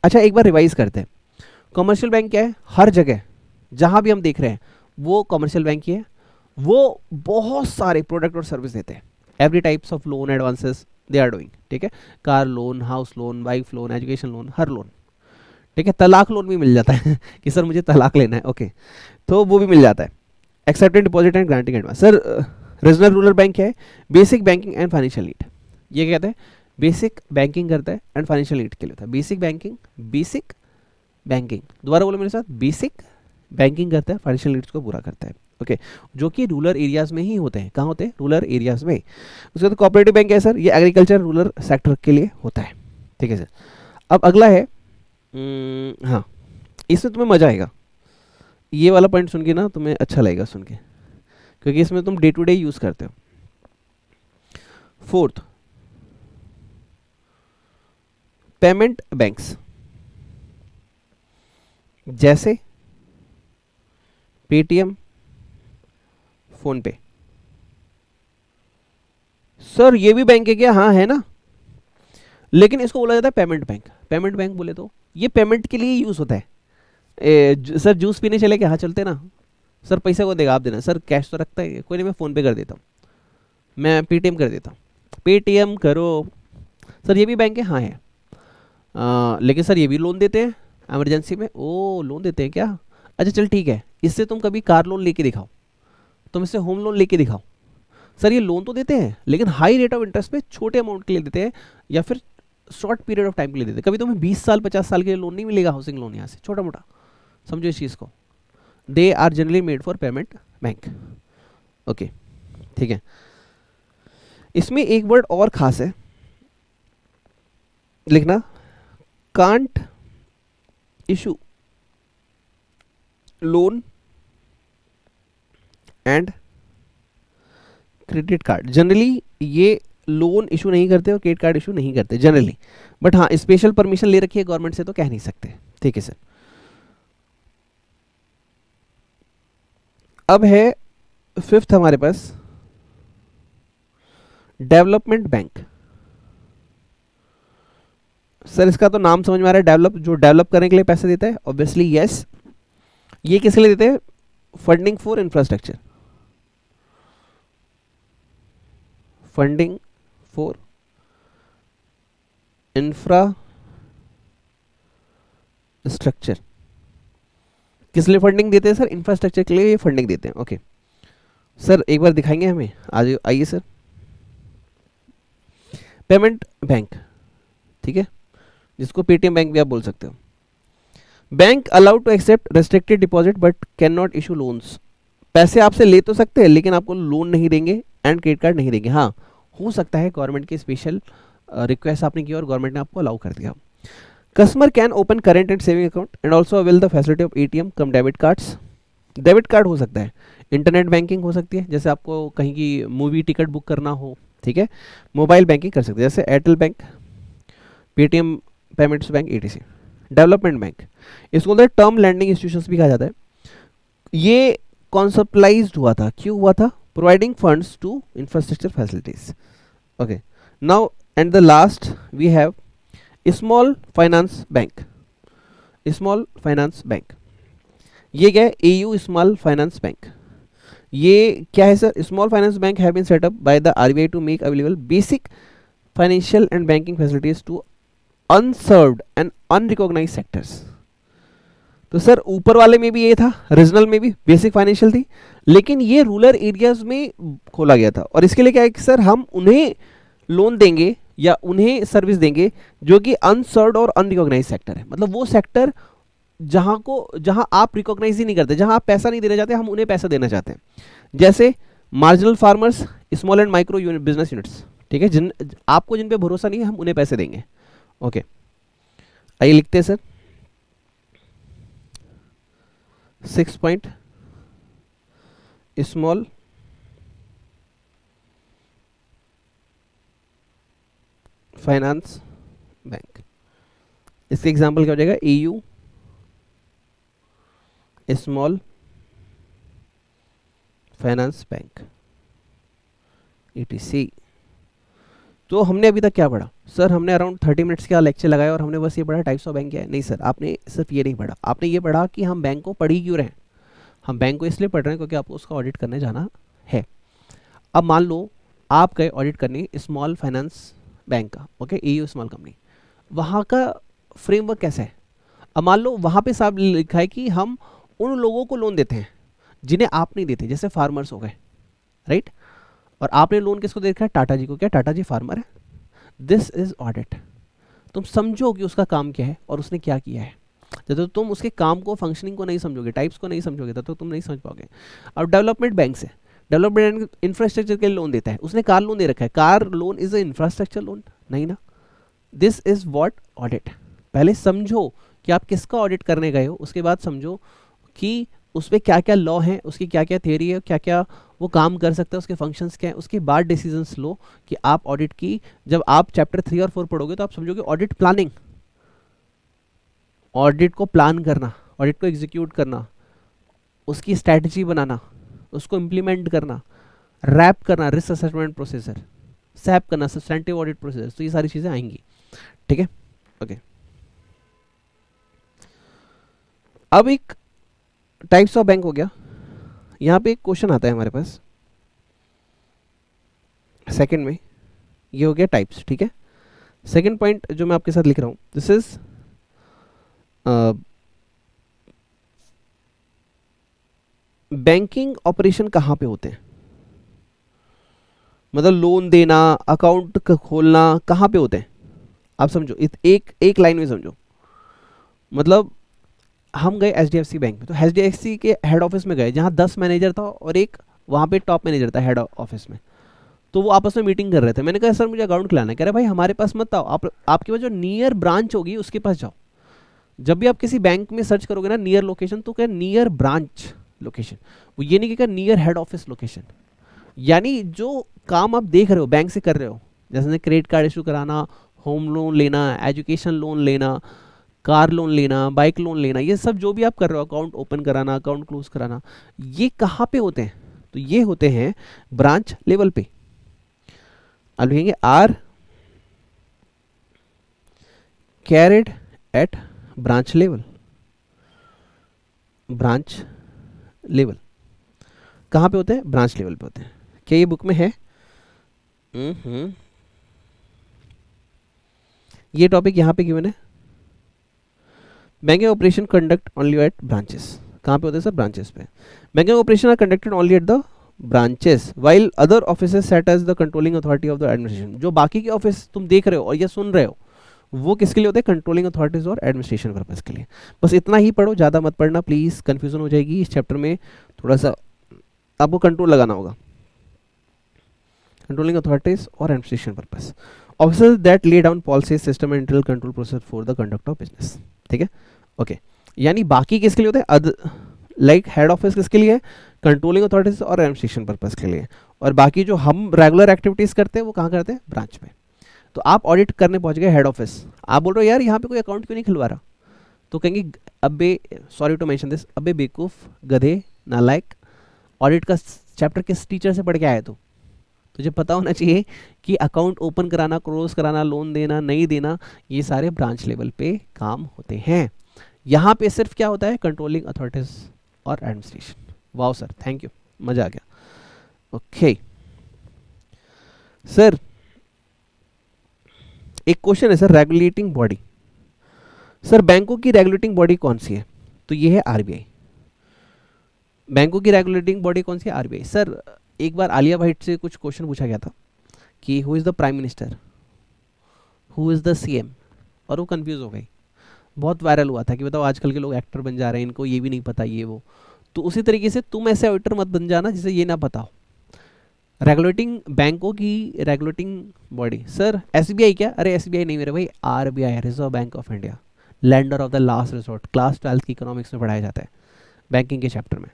अच्छा एक बार रिवाइज करते हैं, कमर्शियल बैंक क्या है? हर जगह जहां भी हम देख रहे हैं वो कमर्शियल बैंक ही है। वो बहुत सारे प्रोडक्ट और सर्विस देते हैं, every types of loan advances they are doing, ठीक है। Car loan, house loan, wife loan, education loan, हर लोन, ठीक है। तलाक लोन भी मिल जाता है कि सर मुझे तलाक लेना है, ओके, तो वो भी मिल जाता है। Accepted deposit and granting advance. Sir regional rural bank क्या है? Basic banking and financial need. ये क्या कहते हैं? बेसिक बैंकिंग करता है एंड फाइनेंशियल नीड के लिए होता है। बेसिक बैंकिंग, बेसिक बैंकिंग, दोबारा बोलो मेरे साथ, बेसिक बैंकिंग करता है, फाइनेंशियल नीड्स को पूरा करता है, ओके। जो कि रूरल एरियाज में ही होते हैं। कहाँ होते हैं? रूरल एरियाज में। उसके बाद कोऑपरेटिव बैंक है सर, ये एग्रीकल्चर रूरल सेक्टर के लिए होता है, ठीक है सर। अब अगला है, हाँ इसमें तुम्हें मजा आएगा, ये वाला पॉइंट सुन के ना तुम्हें अच्छा लगेगा सुन के, क्योंकि इसमें तुम डे टू डे यूज करते हो। फोर्थ, पेमेंट बैंक्स, जैसे पेटीएम, फोन पे। सर ये भी बैंक है क्या? हाँ है ना, लेकिन इसको बोला जाता है पेमेंट बैंक। पेमेंट बैंक बोले तो ये पेमेंट के लिए यूज होता है। सर जूस पीने चले क्या? हाँ चलते ना। सर पैसा को देगा? आप देना। सर कैश तो रखता है कोई नहीं, मैं फ़ोन पे कर देता हूँ, मैं पेटीएम कर देता हूँ। पेटीएम करो। सर ये भी बैंक है? हाँ है। लेकिन सर ये भी लोन देते हैं इमरजेंसी में। ओ लोन देते हैं क्या? अच्छा चल ठीक है, इससे तुम कभी कार लोन लेके दिखाओ, तुम इससे होम लोन लेके दिखाओ। सर ये लोन तो देते हैं लेकिन हाई रेट ऑफ इंटरेस्ट पे छोटे अमाउंट के लिए देते हैं, या फिर शॉर्ट पीरियड ऑफ टाइम के लिए देते हैं। कभी तुम्हें 20 साल 50 साल के लिए लोन नहीं मिलेगा, हाउसिंग लोन यहाँ से छोटा मोटा, समझो इस चीज़ को। They are generally made for payment bank, okay ठीक है। इसमें एक वर्ड और खास है, लिखना, can't issue loan and credit card. Generally ये लोन इशू नहीं करते और क्रेडिट कार्ड इशू नहीं करते जनरली, बट हाँ स्पेशल परमिशन ले रखी है गवर्नमेंट से तो कह नहीं सकते, ठीक है सर। अब है फिफ्थ हमारे पास डेवलपमेंट बैंक। सर इसका तो नाम समझ में आ रहा है, डेवलप, जो डेवलप करने के लिए पैसे देता है, ऑब्वियसली यस। ये किसके लिए देते हैं? Funding for infrastructure, funding for infrastructure. किस लिए फंडिंग देते हैं सर? इंफ्रास्ट्रक्चर के लिए फंडिंग देते हैं। ओके सर, एक बार दिखाएंगे हमें, आज आइए सर। पेमेंट बैंक, ठीक है, जिसको पेटीएम बैंक भी आप बोल सकते हो। Bank allowed to accept restricted deposit but can not issue loans. पैसे आपसे ले तो सकते हैं लेकिन आपको लोन नहीं देंगे एंड क्रेडिट कार्ड नहीं देंगे। हाँ, हो सकता है गवर्नमेंट की स्पेशल रिक्वेस्ट आपने की और गवर्नमेंट ने आपको अलाउ कर दिया। Customer can open current and saving account and also avail the facility of ATM come debit cards. Debit card हो सकता है, इंटरनेट बैंकिंग हो सकती है, जैसे आपको कहीं की मूवी टिकट बुक करना हो, ठीक है। मोबाइल बैंकिंग कर सकते हैं, जैसे Airtel bank, Paytm payments bank, etc. Development bank, इसको टर्म लैंडिंग इंस्टीट्यूशंस भी कहा जाता है। ये कॉन्सेप्टलाइज्ड हुआ था, क्यों हुआ था? Providing funds to infrastructure facilities. Okay, now and the last we have small finance bank. Small finance bank, ये क्या है? AU small finance bank. ये क्या है sir? Small finance bank have been set up by the RBI to make available basic financial and banking facilities to unserved and unrecognised sectors. तो सर ऊपर वाले में भी ये था, रीजनल में भी बेसिक फाइनेंशियल थी, लेकिन ये रूरल एरियाज में खोला गया था। और इसके लिए क्या है कि सर हम उन्हें लोन देंगे या उन्हें सर्विस देंगे जो कि अनसर्व्ड और अनरिकॉग्नाइज सेक्टर है। मतलब वो सेक्टर जहां आप रिकॉग्नाइज ही नहीं करते, जहां आप पैसा नहीं देना चाहते, हम उन्हें पैसा देना चाहते हैं। जैसे marginal farmers, small and micro business units, ठीक है, जिन पे भरोसा नहीं है, हम उन्हें पैसे देंगे। ओके, आइए लिखते हैं sir 6 point small finance bank. इसके एग्जाम्पल क्या हो जाएगा? AU small finance bank, etc. तो हमने अभी तक क्या पढ़ा सर? हमने अराउंड 30 मिनट्स का लेक्चर लगाया और हमने बस ये पढ़ा टाइप्स ऑफ बैंक क्या है? नहीं सर, आपने सिर्फ ये नहीं पढ़ा, आपने ये पढ़ा कि हम बैंक को पढ़ ही क्यों रहे हैं। हम बैंक को इसलिए पढ़ रहे हैं क्योंकि आपको उसका ऑडिट करने जाना है। अब मान लो आप गए ऑडिट करने स्मॉल फाइनेंस बैंक का, ओके, एयू स्मॉल कंपनी, वहाँ का फ्रेमवर्क कैसा है? अब मान लो वहाँ पे साहब लिखा है कि हम उन लोगों को लोन देते हैं जिन्हें आप नहीं देते, जैसे फार्मर्स हो गए, राइट। और आपने लोन किसको दे रखा है? टाटा जी को। क्या टाटा जी फार्मर है? This is audit. तुम समझो कि उसका काम क्या है और उसने क्या किया है। जब तो तुम उसके काम को, फंक्शनिंग को नहीं समझोगे, टाइप्स को नहीं समझोगे, तो तुम नहीं समझ पाओगे। अब डेवलपमेंट बैंक से, डेवलपमेंट इंफ्रास्ट्रक्चर के लिए लोन देता है, उसने कार लोन दे रखा है। Car loan is a infrastructure loan? नहीं ना। This is what? ऑडिट। पहले समझो कि आप किसका ऑडिट करने गए हो, उसके बाद समझो कि उस पर क्या क्या लॉ है, उसकी क्या क्या थियरी है, क्या क्या वो काम कर सकता है, उसके फंक्शंस क्या है, उसके बाद डिसीजंस लो कि आप ऑडिट की। जब आप चैप्टर 3 और 4 पढ़ोगे तो आप समझोगे ऑडिट प्लानिंग, ऑडिट को प्लान करना, ऑडिट को एग्जीक्यूट करना, उसकी स्ट्रैटेजी बनाना, उसको इम्प्लीमेंट करना, रैप करना, रिस्क असेसमेंट प्रोसीजर, सैप करना, सब्सटेंटिव ऑडिट प्रोसीजर। तो ये सारी चीज़ें आएंगी, ठीक है। ओके, अब एक टाइप्स ऑफ बैंक हो गया। यहाँ पे एक क्वेश्चन आता है हमारे पास सेकंड में, ये हो गया टाइप्स, ठीक है। सेकंड पॉइंट जो मैं आपके साथ लिख रहा हूँ, दिस इज बैंकिंग ऑपरेशन कहाँ पे होते हैं? मतलब लोन देना, अकाउंट खोलना कहाँ पे होते हैं? आप समझो, एक लाइन में समझो। मतलब हम गए एचडीएफसी बैंक में, तो एचडीएफसी के हेड ऑफिस में गए जहाँ 10 मैनेजर था और एक वहाँ पे टॉप मैनेजर था हेड ऑफिस में। तो वो आपस में मीटिंग कर रहे थे। मैंने कहा सर मुझे अकाउंट खुलाना है। कह रहे भाई हमारे पास मत आओ, आपके पास जो नियर ब्रांच होगी उसके पास जाओ। जब भी आप किसी बैंक में सर्च करोगे ना नियर लोकेशन, तो क्या नियर ब्रांच लोकेशन, वो ये नहीं कहेगा नियर हेड ऑफिस लोकेशन। यानी जो काम आप देख रहे हो बैंक से कर रहे हो, जैसे क्रेडिट कार्ड इशू कराना, होम लोन लेना, एजुकेशन लोन लेना, कार लोन लेना, बाइक लोन लेना, ये सब जो भी आप कर रहे हो, अकाउंट ओपन कराना, अकाउंट क्लोज कराना, ये कहाँ पे होते हैं? तो ये होते हैं ब्रांच लेवल पे। अब लिखेंगे are carried at branch level. Branch level कहाँ पे होते हैं? ब्रांच लेवल पे होते हैं। क्या ये बुक में है? ये टॉपिक यहाँ पे गिवन है। Banking operation conduct only at branches. कहाँ पे होते हैं सर? ब्रांचेस पे। Banking operation are conducted only at the branches while other offices set as the controlling authority of the administration. जो बाकी के ऑफिस तुम देख रहे हो और या सुन रहे हो, वो किसके लिए होते हैं? कंट्रोलिंग अथॉरिटीज और एडमिनिस्ट्रेशन पर्पस के लिए। बस इतना ही पढ़ो, ज़्यादा मत पढ़ना प्लीज़, कंफ्यूजन हो जाएगी इस चैप्टर में। थोड़ा सा आपको कंट्रोल लगाना होगा। कंट्रोलिंग अथॉरिटीज और administration purpose, officers that lay down policy system and internal control process for the conduct of business. ठीक है, ओके। यानी बाकी किसके लिए होते हैं? लाइक हेड ऑफिस किसके लिए है? कंट्रोलिंग अथॉरिटीज और एडमिनिस्ट्रेशन पर्पस के लिए। और बाकी जो हम रेगुलर एक्टिविटीज करते हैं वो कहाँ करते हैं? ब्रांच में। तो आप ऑडिट करने पहुंच गए हेड ऑफिस, आप बोल रहे हो यार यहाँ पे कोई अकाउंट क्यों नहीं खुलवा रहा? तो कहेंगे अबे, सॉरी टू मेंशन दिस, अबे बेवकूफ, गधे, नालायक, ऑडिट का चैप्टर किस टीचर से पढ़ के आया तू? तुझे पता होना चाहिए कि अकाउंट ओपन कराना, क्लोज कराना, लोन देना, नहीं देना, ये सारे ब्रांच लेवल पे काम होते हैं। यहाँ पे सिर्फ क्या होता है? कंट्रोलिंग अथॉरिटीज और administration. Wow sir, thank you, मजा आ गया। ओके सर, एक क्वेश्चन है सर, रेगुलेटिंग बॉडी। सर बैंकों की रेगुलेटिंग बॉडी कौन सी है? तो ये है आरबीआई। बैंकों की रेगुलेटिंग बॉडी कौन सी है? आरबीआई। सर एक बार आलिया भट्ट से कुछ क्वेश्चन पूछा गया था कि who is the prime minister, who is the CM, और वो कंफ्यूज हो गई। बहुत वायरल हुआ था कि बताओ आजकल के लोग एक्टर बन जा रहे हैं, इनको ये भी नहीं पता, ये वो। तो उसी तरीके से तुम ऐसे ऑडिटर मत बन जाना जिसे ये ना पता हो। रेगुलेटिंग, बैंकों की रेगुलेटिंग बॉडी, सर एसबीआई क्या? अरे एसबीआई नहीं मेरे भाई, RBI, reserve bank of India, lender of the last resort. Class 12 की इकोनॉमिक्स में पढ़ाया जाता है बैंकिंग के चैप्टर में।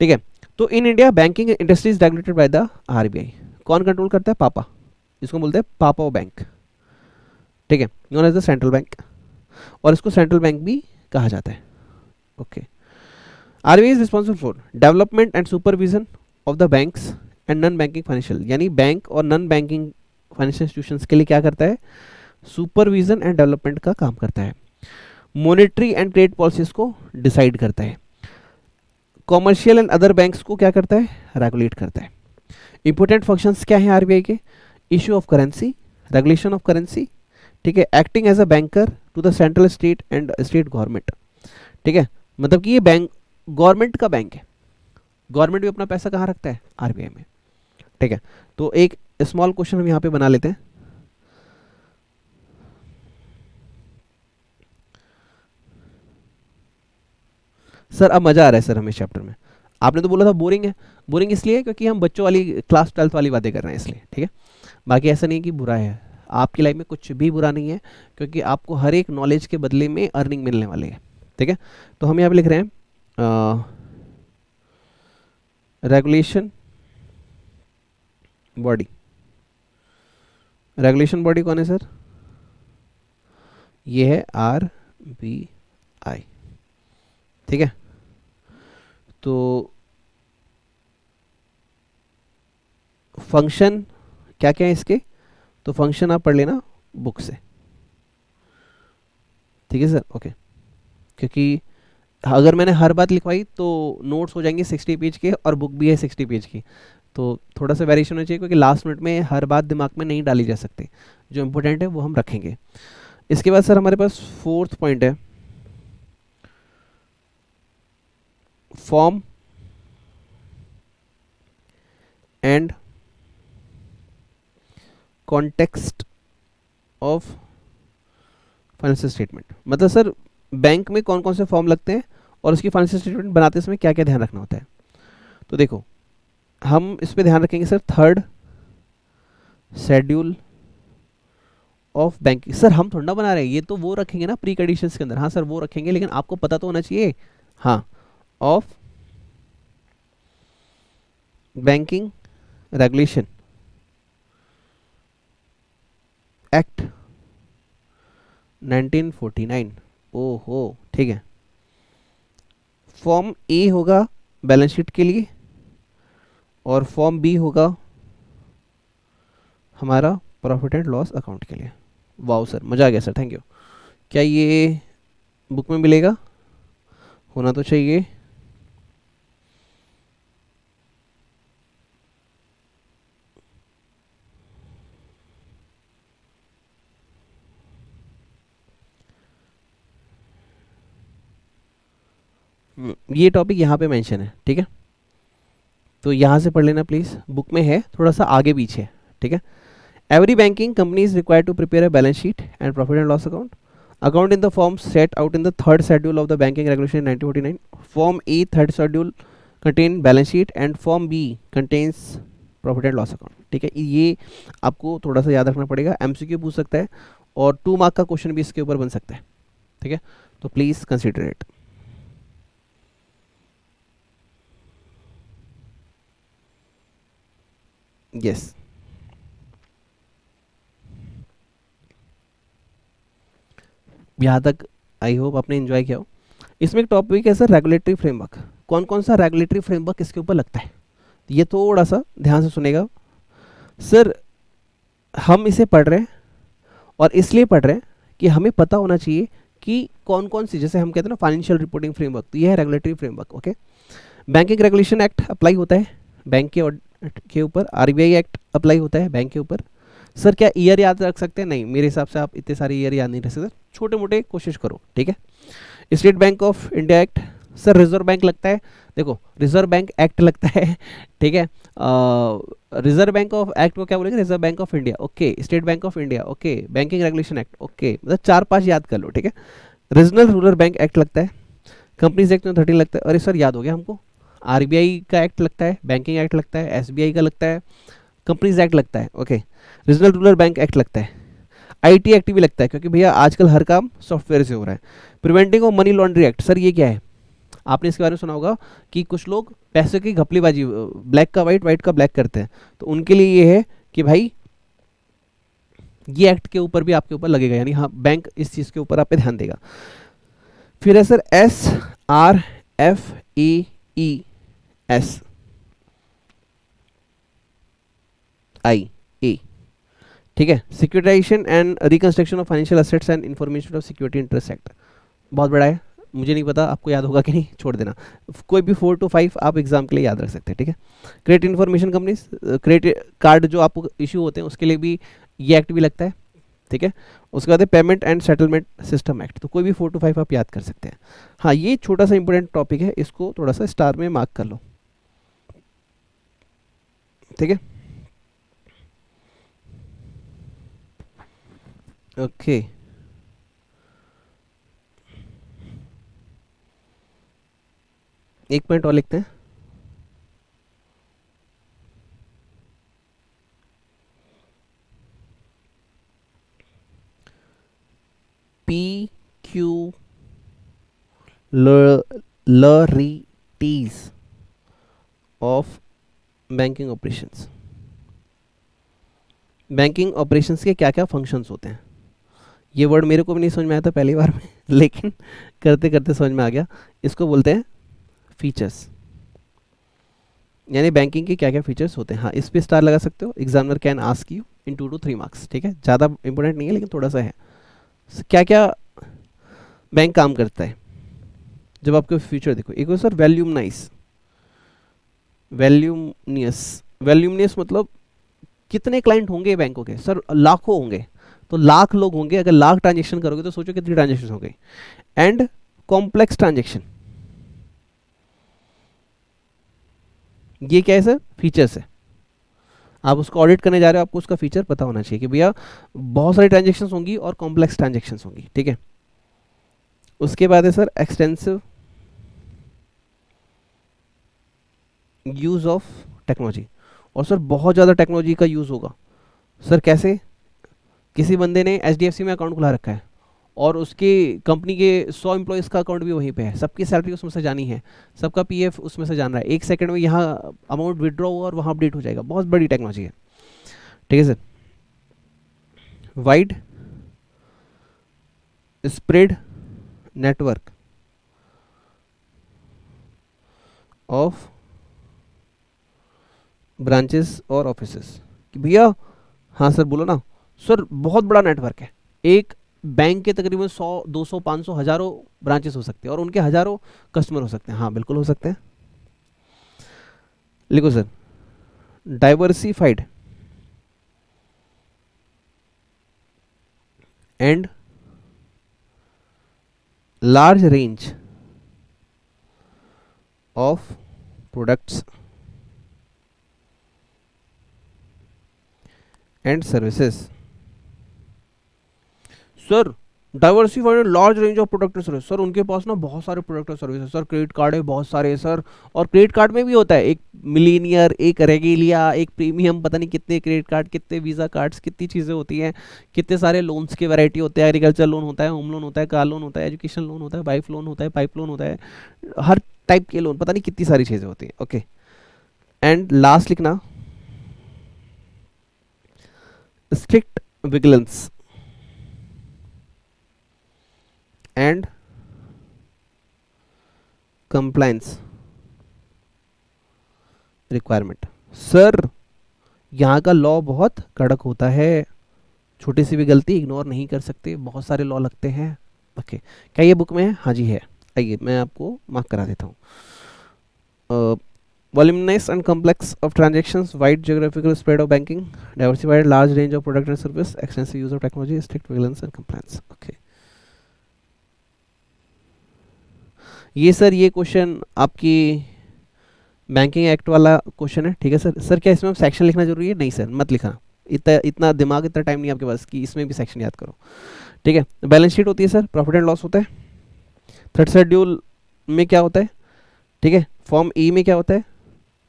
ठीक है, तो in India banking industry is regulated by the RBI. कौन कंट्रोल करता है? पापा। इसको बोलते हैं पापा बैंक। ठीक है, known as the central bank, और इसको सेंट्रल बैंक भी कहा जाता है। Okay, RBI is responsible for development and supervision of the banks and non banking financial, यानी बैंक और नॉन बैंकिंग फाइनेंशियल इंस्टीट्यूशंस के लिए क्या करता है? सुपरविजन एंड डेवलपमेंट का काम करता है। मॉनेटरी एंड क्रेडिट पॉलिसीज को डिसाइड करता है। कॉमर्शियल एंड अदर बैंक्स को क्या करता है? रेगुलेट करता है। इंपॉर्टेंट फंक्शंस क्या हैं आरबीआई के? Issue of currency, regulation of currency, ठीक है, acting as a banker to the central state and state government. ठीक है, मतलब कि ये बैंक गवर्नमेंट का बैंक है। गवर्नमेंट भी अपना पैसा कहाँ रखता है? आरबीआई में। ठीक है, तो एक स्मॉल क्वेश्चन हम यहाँ पे बना लेते हैं। सर अब मजा आ रहा है सर हमें चैप्टर में। आपने तो बोला था बोरिंग है। बोरिंग इसलिए है क्योंकि हम बच्चों वाली क्लास 12 वाली बातें कर रहे हैं इसलिए। ठीक है, बाकी ऐसा नहीं कि बुरा है, आपकी लाइफ में कुछ भी बुरा नहीं है, क्योंकि आपको हर एक नॉलेज के बदले में अर्निंग मिलने वाली है। ठीक है, तो हम यहाँ पे लिख रहे हैं रेगुलेशन बॉडी। रेगुलेशन बॉडी कौन है सर? ये है आरबीआई। ठीक है, तो फंक्शन क्या क्या है इसके? तो फंक्शन आप पढ़ लेना बुक से। ठीक है सर, ओके, क्योंकि अगर मैंने हर बात लिखवाई तो नोट्स हो जाएंगे 60 पेज के, और बुक भी है 60 पेज की, तो थोड़ा सा वेरिएशन होना चाहिए, क्योंकि लास्ट मिनट में हर बात दिमाग में नहीं डाली जा सकती। जो इंपॉर्टेंट है वो हम रखेंगे। इसके बाद सर हमारे पास फोर्थ पॉइंट है, form and context of financial statement. मतलब सर बैंक में कौन कौन से फॉर्म लगते हैं और उसकी फाइनेंशियल स्टेटमेंट बनाते समय क्या क्या ध्यान रखना होता है। तो देखो, हम इस पे ध्यान रखेंगे sir, third schedule of banking. Sir हम थोड़ा ना बना रहे हैं, ये तो वो रखेंगे ना प्री कंडीशंस के अंदर। हाँ सर वो रखेंगे, लेकिन आपको पता तो होना चाहिए। हाँ, ऑफ बैंकिंग रेगुलेशन एक्ट 1949। ओहो, ठीक है। फॉर्म ए होगा बैलेंस शीट के लिए, और फॉर्म बी होगा हमारा प्रॉफिट एंड लॉस अकाउंट के लिए। वाओ सर, मजा आ गया सर, थैंक यू। क्या ये बुक में मिलेगा? होना तो चाहिए। ये टॉपिक यहाँ पे मेंशन है, ठीक है, तो यहाँ से पढ़ लेना प्लीज, बुक में है, थोड़ा सा आगे पीछे है, ठीक है। Every banking company is required to prepare a balance sheet and profit and loss account account in the form set out in the third schedule of the banking regulation in 1949. Form A third schedule contain balance sheet and form B contains profit and loss account, ठीक है। ये आपको थोड़ा सा याद रखना पड़ेगा, एमसीक्यू पूछ सकता है और 2 मार्क का क्वेश्चन भी इसके ऊपर बन सकता है, ठीक है, तो प्लीज कंसिडर इट। यस, यहाँ तक आई होप आपने एंजॉय किया हो। इसमें एक टॉपिक है सर रेगुलेटरी फ्रेमवर्क। कौन कौन सा रेगुलेटरी फ्रेमवर्क इसके ऊपर लगता है, ये थोड़ा सा ध्यान से सुनेगा सर। हम इसे पढ़ रहे हैं और इसलिए पढ़ रहे हैं कि हमें पता होना चाहिए कि कौन कौन सी, जैसे हम कहते हैं ना फाइनेंशियल रिपोर्टिंग फ्रेमवर्क, तो ये है regulatory framework, okay. Banking regulation act apply होता है बैंक के ऊपर, आरबीआई एक्ट अप्लाई होता है बैंक के ऊपर। सर क्या ईयर याद रख सकते हैं? नहीं, मेरे हिसाब से आप इतने सारे ईयर याद नहीं रख सकते, छोटे मोटे कोशिश करो, ठीक है। State bank of India act, sir reserve bank लगता है, देखो रिजर्व बैंक एक्ट लगता है, ठीक है। रिजर्व बैंक ऑफ एक्ट को क्या बोलेंगे? Reserve bank of India, okay. State bank of India, okay. Banking regulation act, okay, मतलब 4-5 याद कर लो, ठीक है। रीजनल रूरल बैंक एक्ट लगता है, कंपनीज एक्ट में 13 लगता है, अरे सर याद हो गया हमको, आरबीआई का एक्ट लगता है, बैंकिंग एक्ट लगता है, एसबीआई का लगता है, कंपनीज एक्ट लगता है, okay. Regional rural bank act लगता है, आईटी एक्ट भी लगता है, क्योंकि भैया आजकल हर काम सॉफ्टवेयर से हो रहा है। Preventing of money laundry act, sir ये क्या है? आपने इसके बारे में सुना होगा कि कुछ लोग पैसे की घपलेबाजी, ब्लैक का वाइट, वाइट का ब्लैक करते हैं, तो उनके लिए ये है कि भाई ये एक्ट के ऊपर भी आपके ऊपर लगेगा, यानी हाँ बैंक इस चीज़ के ऊपर आप पे ध्यान देगा। फिर है सर SRFAES IA, ठीक है, securitisation and reconstruction of financial assets and information of security interest act, बहुत बड़ा है, मुझे नहीं पता आपको याद होगा कि नहीं, छोड़ देना, कोई भी 4 to 5 आप एग्जाम के लिए याद रख सकते हैं, ठीक है। Credit information companies, credit card जो आपको इशू होते हैं उसके लिए भी ये एक्ट भी लगता है, ठीक है। उसके बाद payment and settlement system act, तो कोई भी 4 to 5 आप याद कर सकते हैं। हाँ, ये छोटा सा इंपॉर्टेंट टॉपिक है, इसको थोड़ा सा स्टार में मार्क कर लो, ठीक है, ओके। एक पॉइंट और लिखते हैं, peculiarities of banking operations. Banking operations के क्या क्या फंक्शंस होते हैं? ये वर्ड मेरे को भी नहीं समझ में आया था पहली बार में, लेकिन करते करते समझ में आ गया। इसको बोलते हैं फीचर्स, यानी बैंकिंग के क्या क्या फीचर्स होते हैं। हाँ, इस पे स्टार लगा सकते हो, examiner can ask you in 2 to 3 marks, ठीक है, ज़्यादा इंपॉर्टेंट नहीं है लेकिन थोड़ा सा है। क्या क्या बैंक काम करता है जब आपके फ्यूचर देखो। एक सर वैल्यूमनियस मतलब कितने क्लाइंट होंगे बैंकों के? सर लाखों होंगे, तो लाख लोग होंगे, अगर लाख ट्रांजेक्शन करोगे तो सोचो कितनी ट्रांजेक्शन हो गई। एंड कॉम्प्लेक्स ट्रांजेक्शन, ये क्या है सर? फीचर्स है। आप उसको ऑडिट करने जा रहे हो, आपको उसका फीचर पता होना चाहिए कि भैया बहुत सारी ट्रांजेक्शन्स होंगी और कॉम्प्लेक्स ट्रांजेक्शन्स होंगी, ठीक है। उसके बाद है sir extensive use of technology, और सर बहुत ज़्यादा टेक्नोलॉजी का यूज़ होगा। सर कैसे? किसी बंदे ने HDFC में अकाउंट खुला रखा है और उसकी कंपनी के 100 एम्प्लॉयज़ का अकाउंट भी वहीं पे है, सबकी सैलरी उसमें से जानी है, सबका PF उसमें से जान रहा है, 1 सेकंड में यहाँ अमाउंट विड्रॉ हुआ और वहाँ अपडेट हो जाएगा, बहुत बड़ी टेक्नोलॉजी है, ठीक है sir. Wide spread network of branches और ऑफिसेस, कि भैया हाँ सर बोलो ना। सर बहुत बड़ा नेटवर्क है, एक बैंक के तकरीबन 100, 200, 500, हजारों ब्रांचेस हो सकते हैं और उनके हजारों कस्टमर हो सकते हैं। हाँ बिल्कुल हो सकते हैं। लिखो sir, diversified and large range of products and services. Sir diversified large range of product service, sir उनके पास ना बहुत सारे प्रोडक्ट और सर्विस है सर, क्रेडिट कार्ड है बहुत सारे सर, और क्रेडिट कार्ड में भी होता है एक मिलीनियर, एक रेगिलिया, एक प्रीमियम, पता नहीं कितने क्रेडिट कार्ड, कितने वीज़ा कार्ड्स, कितनी चीज़ें होती हैं, कितने सारे लोन्स के वैरायटी होते हैं, एग्रीकल्चर लोन होता है, होम लोन होता है, कार लोन होता है, एजुकेशन लोन होता है, बाइक लोन होता है, पाइप लोन होता है, हर टाइप के लोन, पता नहीं कितनी सारी चीज़ें होती हैं। ओके, एंड लास्ट लिखना strict vigilance and compliance requirement. Sir यहाँ का लॉ बहुत कड़क होता है, छोटी सी भी गलती इग्नोर नहीं कर सकते, बहुत सारे लॉ लगते हैं। ओके, क्या ये बुक में है? हाँ जी है, आइए मैं आपको मार्क करा देता हूँ। voluminous and complex of transactions, wide geographical spread of banking, diversified large range of product and service, extensive use of technology, strict vigilance and compliance. Okay. ये सर ये क्वेश्चन आपकी बैंकिंग एक्ट वाला क्वेश्चन है, ठीक है सर। सर क्या इसमें सेक्शन लिखना जरूरी है? नहीं सर, मत लिखना, इतना दिमाग, इतना टाइम नहीं आपके पास कि इसमें भी सेक्शन याद करो, ठीक है। बैलेंस शीट होती है सर, प्रॉफिट एंड लॉस होता है, थर्ड शेड्यूल में क्या होता है, ठीक है, फॉर्म ई में क्या होता है,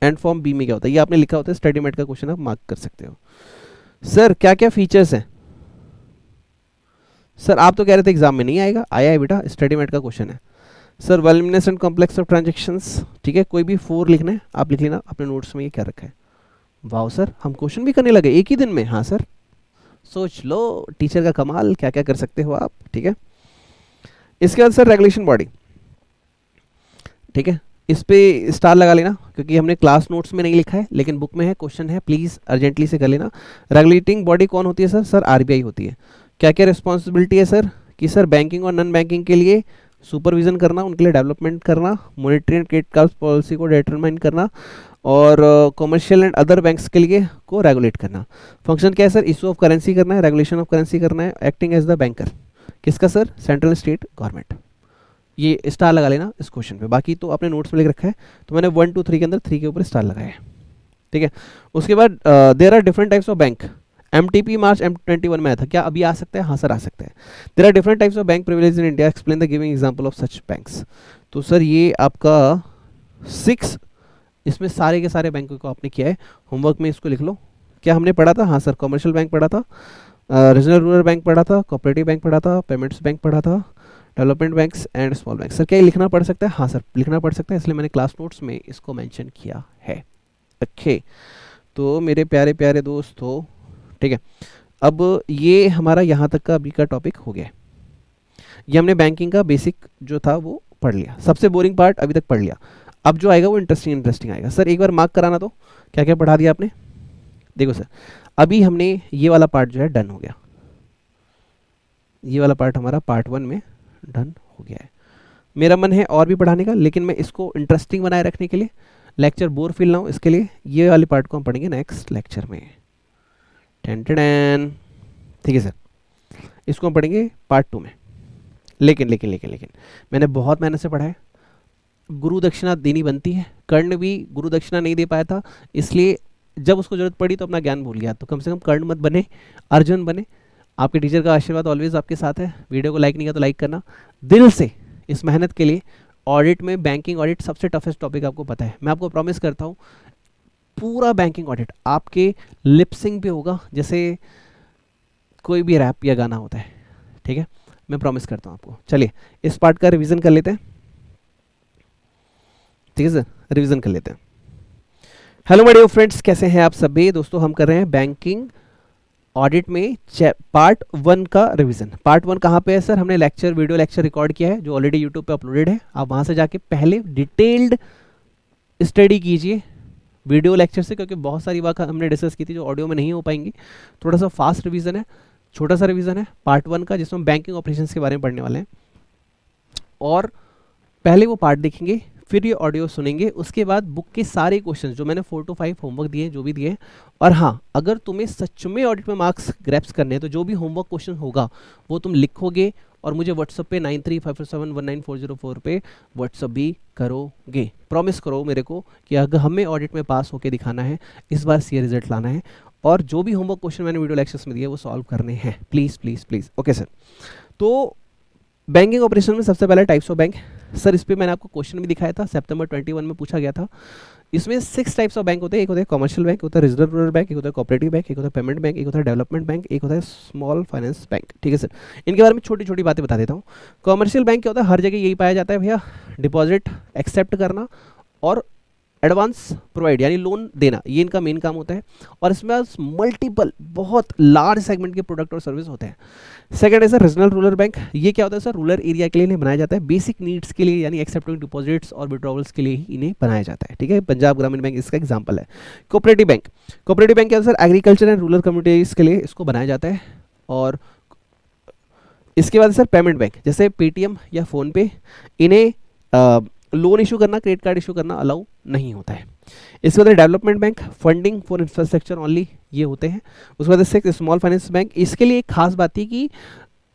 एंड फॉर्म बी में क्या होता है, ये आपने लिखा होता है, स्टडी मेट का क्वेश्चन आप मार्क कर सकते हो। सर क्या क्या फीचर्स हैं? सर आप तो कह रहे थे एग्जाम में नहीं आएगा, आया है बेटा, स्टडी मेट का क्वेश्चन है। Sir voluminous and complex of transactions, ठीक है, कोई भी 4 लिखना है, आप लिख लेना अपने नोट्स में ये क्या रखा है। वाह सर, हम क्वेश्चन भी करने लगे एक ही दिन में। हाँ सर, सोच लो टीचर का कमाल, क्या क्या कर सकते हो आप, ठीक है। इसके बाद सर रेगुलेशन बॉडी, ठीक है, इस पे स्टार लगा लेना क्योंकि हमने क्लास नोट्स में नहीं लिखा है, लेकिन बुक में है, क्वेश्चन है, प्लीज़ अर्जेंटली से कर लेना। रेगुलेटिंग बॉडी कौन होती है सर? सर आरबीआई होती है। क्या क्या रिस्पॉन्सिबिलिटी है सर? कि सर बैंकिंग और नॉन बैंकिंग के लिए सुपरविजन करना, उनके लिए डेवलपमेंट करना, monetary and credit card policy को डिटरमाइन करना, और कॉमर्शियल एंड अदर बैंक्स के लिए को रेगुलेट करना। फंक्शन क्या है सर? इशू ऑफ करेंसी करना है, रेगुलेशन ऑफ करेंसी करना है, एक्टिंग एज द बैंकर। किसका सर? Central state government. ये स्टार लगा लेना इस क्वेश्चन पे, बाकी तो आपने नोट्स में लिख रखा है, तो मैंने 1 2 3 के अंदर 3 के ऊपर स्टार लगाया है, ठीक है। उसके बाद there are different types of bank. MTP March M21 में आया था, क्या अभी आ सकता है? हाँ सर आ सकता है। There are different types of bank privilege in India, explain the giving example of such banks. तो सर ये आपका 6, इसमें सारे के सारे बैंकों को आपने किया है, होमवर्क में इसको लिख लो। क्या हमने पढ़ा था? हाँ सर, कमर्शियल बैंक पढ़ा था, रीजनल रूरल बैंक पढ़ा था, कोऑपरेटिव बैंक पढ़ा था, पेमेंट्स बैंक पढ़ा था, development banks and small bank. Sir क्या ये लिखना पड़ सकता है? हाँ सर लिखना पड़ सकता है, इसलिए मैंने क्लास नोट्स में इसको मेंशन किया है। ओके, तो मेरे प्यारे प्यारे दोस्तों, ठीक है, अब ये हमारा यहाँ तक का अभी का टॉपिक हो गया। ये हमने बैंकिंग का बेसिक जो था वो पढ़ लिया, सबसे बोरिंग पार्ट अभी तक पढ़ लिया। अब जो आएगा वो इंटरेस्टिंग आएगा। सर एक बार मार्क कराना, तो क्या क्या पढ़ा दिया आपने? देखो सर, अभी हमने ये वाला पार्ट जो है डन हो गया, ये वाला पार्ट हमारा पार्ट 1 में डन हो गया है। मेरा मन है और भी पढ़ाने का, लेकिन मैं इसको इंटरेस्टिंग बनाए रखने के लिए, लेक्चर बोर फील ना हो, इसके लिए ये वाले पार्ट को हम पढ़ेंगे नेक्स्ट लेक्चर में। ठीक है सर, इसको हम पढ़ेंगे पार्ट 2 में। लेकिन मैंने बहुत मेहनत से पढ़ा है, गुरु दक्षिणा देनी बनती है। कर्ण भी गुरु दक्षिणा नहीं दे पाया था, इसलिए जब उसको जरूरत पड़ी तो अपना ज्ञान भूल गया, तो कम से कम कर्ण मत बने, अर्जुन बने। आपके टीचर का आशीर्वाद ऑलवेज आपके साथ है। वीडियो को लाइक नहीं किया तो लाइक करना दिल से इस मेहनत के लिए। ऑडिट में बैंकिंग ऑडिट सबसे टफेस्ट टॉपिक आपको पता है, मैं आपको प्रॉमिस करता हूँ पूरा बैंकिंग ऑडिट आपके लिपसिंग पे होगा, जैसे कोई भी रैप या गाना होता है, ठीक है, मैं प्रॉमिस करता हूँ आपको। चलिए इस पार्ट का रिवीजन कर लेते हैं, ठीक है सर, रिवीजन कर लेते हैं। हेलो माय डियर फ्रेंड्स, कैसे हैं आप सभी? दोस्तों हम कर रहे हैं बैंकिंग ऑडिट में पार्ट 1 का रिवीजन। पार्ट 1 कहाँ पे है सर? हमने वीडियो लेक्चर रिकॉर्ड किया है जो ऑलरेडी यूट्यूब पे अपलोडेड है, आप वहाँ से जाके पहले डिटेल्ड स्टडी कीजिए वीडियो लेक्चर से, क्योंकि बहुत सारी बात हमने डिस्कस की थी जो ऑडियो में नहीं हो पाएंगी। थोड़ा सा फास्ट रिवीजन है, छोटा सा रिवीजन है पार्ट 1 का, जिसमें बैंकिंग ऑपरेशंस के बारे में पढ़ने वाले हैं। और पहले वो पार्ट देखेंगे, फिर ये ऑडियो सुनेंगे, उसके बाद बुक के सारे क्वेश्चंस जो मैंने 4 to 5 होमवर्क दिए, जो भी दिए। और हाँ, अगर तुम्हें सच में ऑडिट में मार्क्स ग्रैप्स करने हैं तो जो भी होमवर्क क्वेश्चन होगा वो तुम लिखोगे और मुझे व्हाट्सअप पे 9354719404 पे व्हाट्सअप भी करोगे। प्रॉमिस करो मेरे को कि अगर हमें ऑडिट में पास होके दिखाना है, इस बार सी रिजल्ट लाना है, और जो भी होमवर्क क्वेश्चन मैंने वीडियो लेक्चर्स में दिए वो सॉल्व करने हैं, please please please. Okay sir, तो बैंकिंग ऑपरेशन में सबसे पहले टाइप्स ऑफ बैंक। सर इस पे मैंने आपको क्वेश्चन भी दिखाया था, सितंबर 21 में पूछा गया था। इसमें 6 टाइप्स ऑफ बैंक होते हैं। एक होता है कमर्शियल बैंक, होता है रीजनल रूरल बैंक, एक होता है कोऑपरेटिव बैंक, एक होता है पेमेंट बैंक, एक होता है डेवलपमेंट बैंक, एक होता है स्मॉल फाइनेंस बैंक। ठीक है सर, इनके बारे में छोटी छोटी बातें बता देता हूँ। कमर्शियल बैंक क्या होता है, हर जगह यही पाया जाता है भैया, डिपॉजिट एक्सेप्ट करना और एडवांस प्रोवाइड यानी लोन देना, ये इनका मेन काम होता है। और इसमें मल्टीपल बहुत लार्ज सेगमेंट के प्रोडक्ट और सर्विस होते हैं। सेकंड है सर रीजनल रूरल बैंक। ये क्या होता है सर, रूरल एरिया के लिए इन्हें बनाया जाता है, बेसिक नीड्स के लिए यानी एक्सेप्टिंग डिपॉजिट्स और विड्रॉवल्स के लिए ही इन्हें बनाया जाता है। ठीक है, पंजाब ग्रामीण बैंक इसका एग्जाम्पल है। कोऑपरेटिव बैंक, कोऑपरेटिव बैंक क्या है sir, agriculture and rural communities के लिए इसको बनाया जाता है। और इसके बाद सर पेमेंट बैंक, जैसे पेटीएम या फ़ोनपे, इन्हें लोन इशू करना, क्रेडिट कार्ड इशू करना अलाउ नहीं होता है। इसके बाद development bank, funding for infrastructure only ये होते हैं। उसके बाद सिक्स स्मॉल फाइनेंस बैंक, इसके लिए एक खास बात थी कि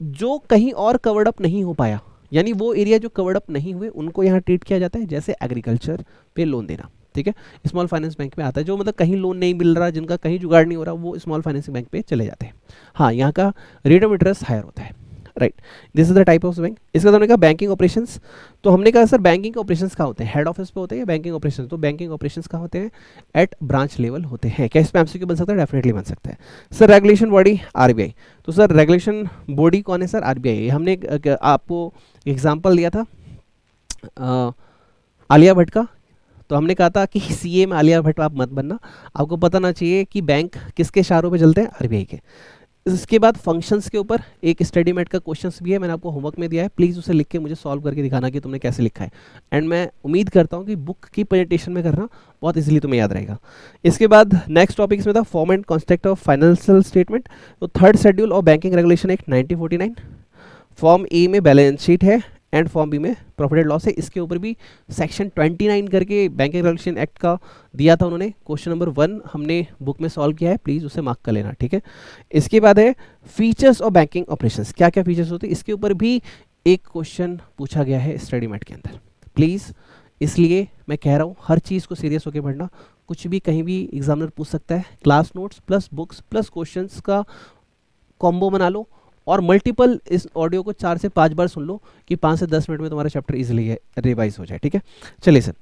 जो कहीं और कवर्ड अप नहीं हो पाया, यानी वो एरिया जो कवर्ड अप नहीं हुए उनको यहाँ ट्रीट किया जाता है, जैसे एग्रीकल्चर पे लोन देना। ठीक है, स्मॉल फाइनेंस बैंक में आता है। जो मतलब कहीं लोन नहीं मिल रहा, जिनका कहीं जुगाड़ नहीं हो रहा, वो स्मॉल फाइनेंसिंग बैंक पे चले जाते हैं। हाँ, यहाँ का रेट ऑफ इंटरेस्ट हायर होता है। Right, this is the type of bank. इसके बाद हमने कहा बैंकिंग ऑपरेशंस। तो हमने कहा सर बैंकिंग ऑपरेशंस कहाँ होते हैं, हेड ऑफिस पे होते हैं बैंकिंग ऑपरेशंस। तो बैंकिंग ऑपरेशंस कहाँ होते हैं, एट ब्रांच लेवल होते हैं। क्या इसमें एमसीक्यू बन सकता है, डेफिनेटली बन सकता है। Sir regulation body RBI. तो सर रेगुलेशन बॉडी कौन है सर, आरबीआई। हमने आपको एग्जाम्पल दिया था आलिया भट्ट का। तो हमने कहा था कि सीए में आलिया भट्ट आप मत बनना, आपको पता ना चाहिए कि बैंक किसके इशारों पे चलते हैं, आरबीआई के। इसके बाद फंक्शंस के ऊपर एक स्टडी मेट का क्वेश्चंस भी है, मैंने आपको होमवर्क में दिया है, प्लीज़ उसे लिख के मुझे सॉल्व करके दिखाना कि तुमने कैसे लिखा है। एंड मैं उम्मीद करता हूँ कि बुक की प्रेजेंटेशन में करना बहुत इजीली तुम्हें याद रहेगा। इसके बाद नेक्स्ट टॉपिक इसमें था form and construct of financial statement. तो third schedule of banking regulation act 1949। Form A में बैलेंस शीट है एंड फॉर्म बी में प्रॉफिट एंड लॉस है। इसके ऊपर भी सेक्शन 29 करके बैंकिंग रेगुलेशन एक्ट का दिया था उन्होंने। क्वेश्चन नंबर 1 हमने बुक में सॉल्व किया है, प्लीज़ उसे मार्क कर लेना। ठीक है, इसके बाद है फीचर्स ऑफ बैंकिंग ऑपरेशंस, क्या क्या फीचर्स होते हैं, इसके ऊपर भी एक क्वेश्चन पूछा गया है स्टडी मेट के अंदर। प्लीज़, इसलिए मैं कह रहा हूँ हर चीज़ को सीरियस होकर पढ़ना, कुछ भी कहीं भी एग्जामिनर पूछ सकता है। Class notes plus books plus question का कॉम्बो बना लो और मल्टीपल इस ऑडियो को 4 से 5 बार सुन लो कि 5 से 10 मिनट में तुम्हारा चैप्टर इजीली रिवाइज हो जाए। ठीक है, चलिए सर,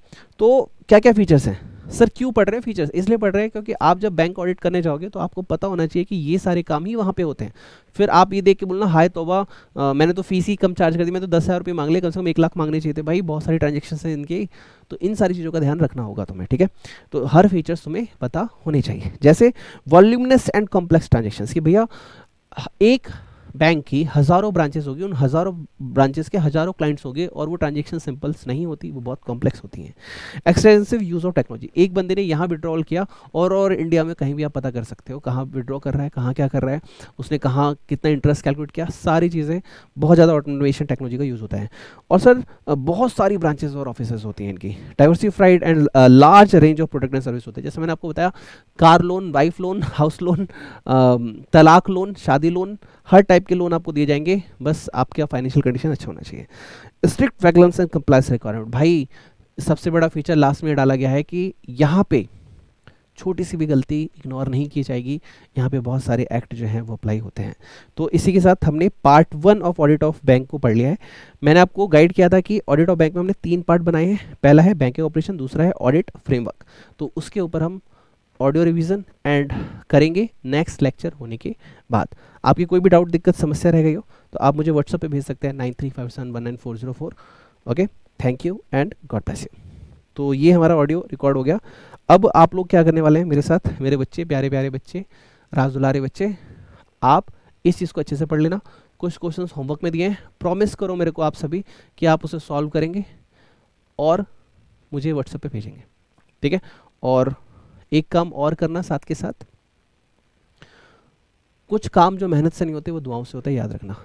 तो क्या क्या फीचर्स हैं सर, क्यों पढ़ रहे हैं फीचर्स, इसलिए पढ़ रहे हैं क्योंकि आप जब बैंक ऑडिट करने जाओगे तो आपको पता होना चाहिए कि ये सारे काम ही वहाँ पे होते हैं। फिर आप ये देख के बोलना हाय तौबा, मैंने तो फीस ही कम चार्ज कर दी, मैं तो 10,000 रुपये मांग लिया, कम से कम 1 लाख मांगने चाहिए थे। भाई बहुत सारी ट्रांजेक्शन हैं इनकी, तो इन सारी चीज़ों का ध्यान रखना होगा तुम्हें। ठीक है, तो हर फीचर्स तुम्हें पता होने चाहिए, जैसे वॉल्यूमिनस एंड कॉम्प्लेक्स ट्रांजेक्शन की भैया एक बैंक की हज़ारों ब्रांचेस होगी, उन हज़ारों ब्रांचेस के हज़ारों क्लाइंट्स होंगे और वो ट्रांजेक्शन सिंपल्स नहीं होती, वो बहुत कॉम्प्लेक्स होती हैं। एक्सटेंसिव यूज़ ऑफ टेक्नोलॉजी, एक बंदे ने यहाँ विड्रॉल किया और इंडिया में कहीं भी आप पता कर सकते हो कहाँ विड्रॉ कर रहा है, कहाँ क्या कर रहा है, उसने कहाँ कितना इंटरेस्ट कैलकुलेट किया, सारी चीज़ें बहुत ज़्यादा ऑटोमेशन टेक्नोलॉजी का यूज़ होता है। और सर बहुत सारी ब्रांचेस और ऑफिसेज होती हैं इनकी, diversified and large range of product and service होते हैं। जैसे मैंने आपको बताया car loan, wife loan, house loan, तलाक लोन, शादी लोन, हर टाइप के लोन आपको दिए जाएंगे, बस आपका फाइनेंशियल कंडीशन अच्छा होना चाहिए। Strict regulations and compliance requirement, भाई सबसे बड़ा फीचर लास्ट में डाला गया है कि यहाँ पे छोटी सी भी गलती इग्नोर नहीं की जाएगी, यहाँ पे बहुत सारे एक्ट जो हैं वो अप्लाई होते हैं। तो इसी के साथ हमने part 1 of audit of bank को पढ़ लिया है। मैंने आपको गाइड किया था कि ऑडिट ऑफ बैंक में हमने 3 पार्ट बनाए हैं, पहला है बैंकिंग ऑपरेशन, दूसरा है ऑडिट फ्रेमवर्क। तो उसके ऊपर हम ऑडियो रिवीजन एंड करेंगे नेक्स्ट लेक्चर होने के बाद। आपकी कोई भी डाउट, दिक्कत, समस्या रह गई हो तो आप मुझे व्हाट्सएप पे भेज सकते हैं 9357199404। Okay, thank you and God bless you. तो ये हमारा ऑडियो रिकॉर्ड हो गया। अब आप लोग क्या करने वाले हैं मेरे साथ, मेरे बच्चे, प्यारे प्यारे बच्चे, राज दुलारे बच्चे, आप इस चीज़ को अच्छे से पढ़ लेना। कुछ क्वेश्चंस होमवर्क में दिए हैं, प्रॉमिस करो मेरे को आप सभी कि आप उसे सॉल्व करेंगे और मुझे व्हाट्सएप पे भेजेंगे। ठीक है, और एक काम और करना साथ के साथ, कुछ काम जो मेहनत से नहीं होते वो दुआओं से होते हैं, याद रखना।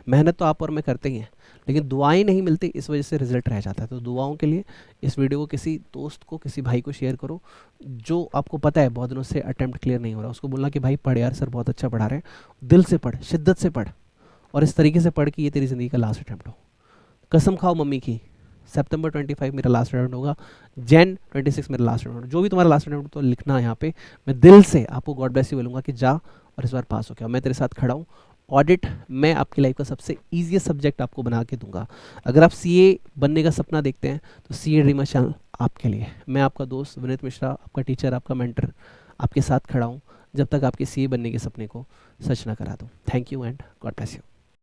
मेहनत तो आप और मैं करते ही हैं, लेकिन दुआएं नहीं मिलती, इस वजह से रिजल्ट रह जाता है। तो दुआओं के लिए इस वीडियो को किसी दोस्त को, किसी भाई को शेयर करो जो आपको पता है बहुत दिनों से अटेम्प्ट क्लियर नहीं हो रहा, उसको बोलना कि भाई पढ़ यार, सर बहुत अच्छा पढ़ा रहे हैं, दिल से पढ़, शिद्दत से पढ़, और इस तरीके से पढ़ कि ये तेरी ज़िंदगी का लास्ट अटेम्प्ट हो। कसम खाओ मम्मी की, सितंबर 25 मेरा लास्ट अटेम्प्ट होगा, जैन 26 मेरा लास्ट अटेम्प्ट, जो भी तुम्हारा लास्ट अटेम्प्ट तो लिखना है यहाँ पे। मैं दिल से आपको गॉड ब्लेस यू बोलूँगा कि जा और इस बार पास हो गया, मैं तेरे साथ खड़ा हूँ। ऑडिट मैं आपकी लाइफ का सबसे ईजीएस्ट सब्जेक्ट आपको बना के दूंगा। अगर आप सीए बनने का सपना देखते हैं तो सीए ड्रीमर चैनल आपके लिए। मैं आपका दोस्त विनीत मिश्रा, आपका टीचर, आपका मेंटर, आपके साथ खड़ा हूँ जब तक आपके सीए बनने के सपने को सच ना करा दूँ। Thank you and God bless you.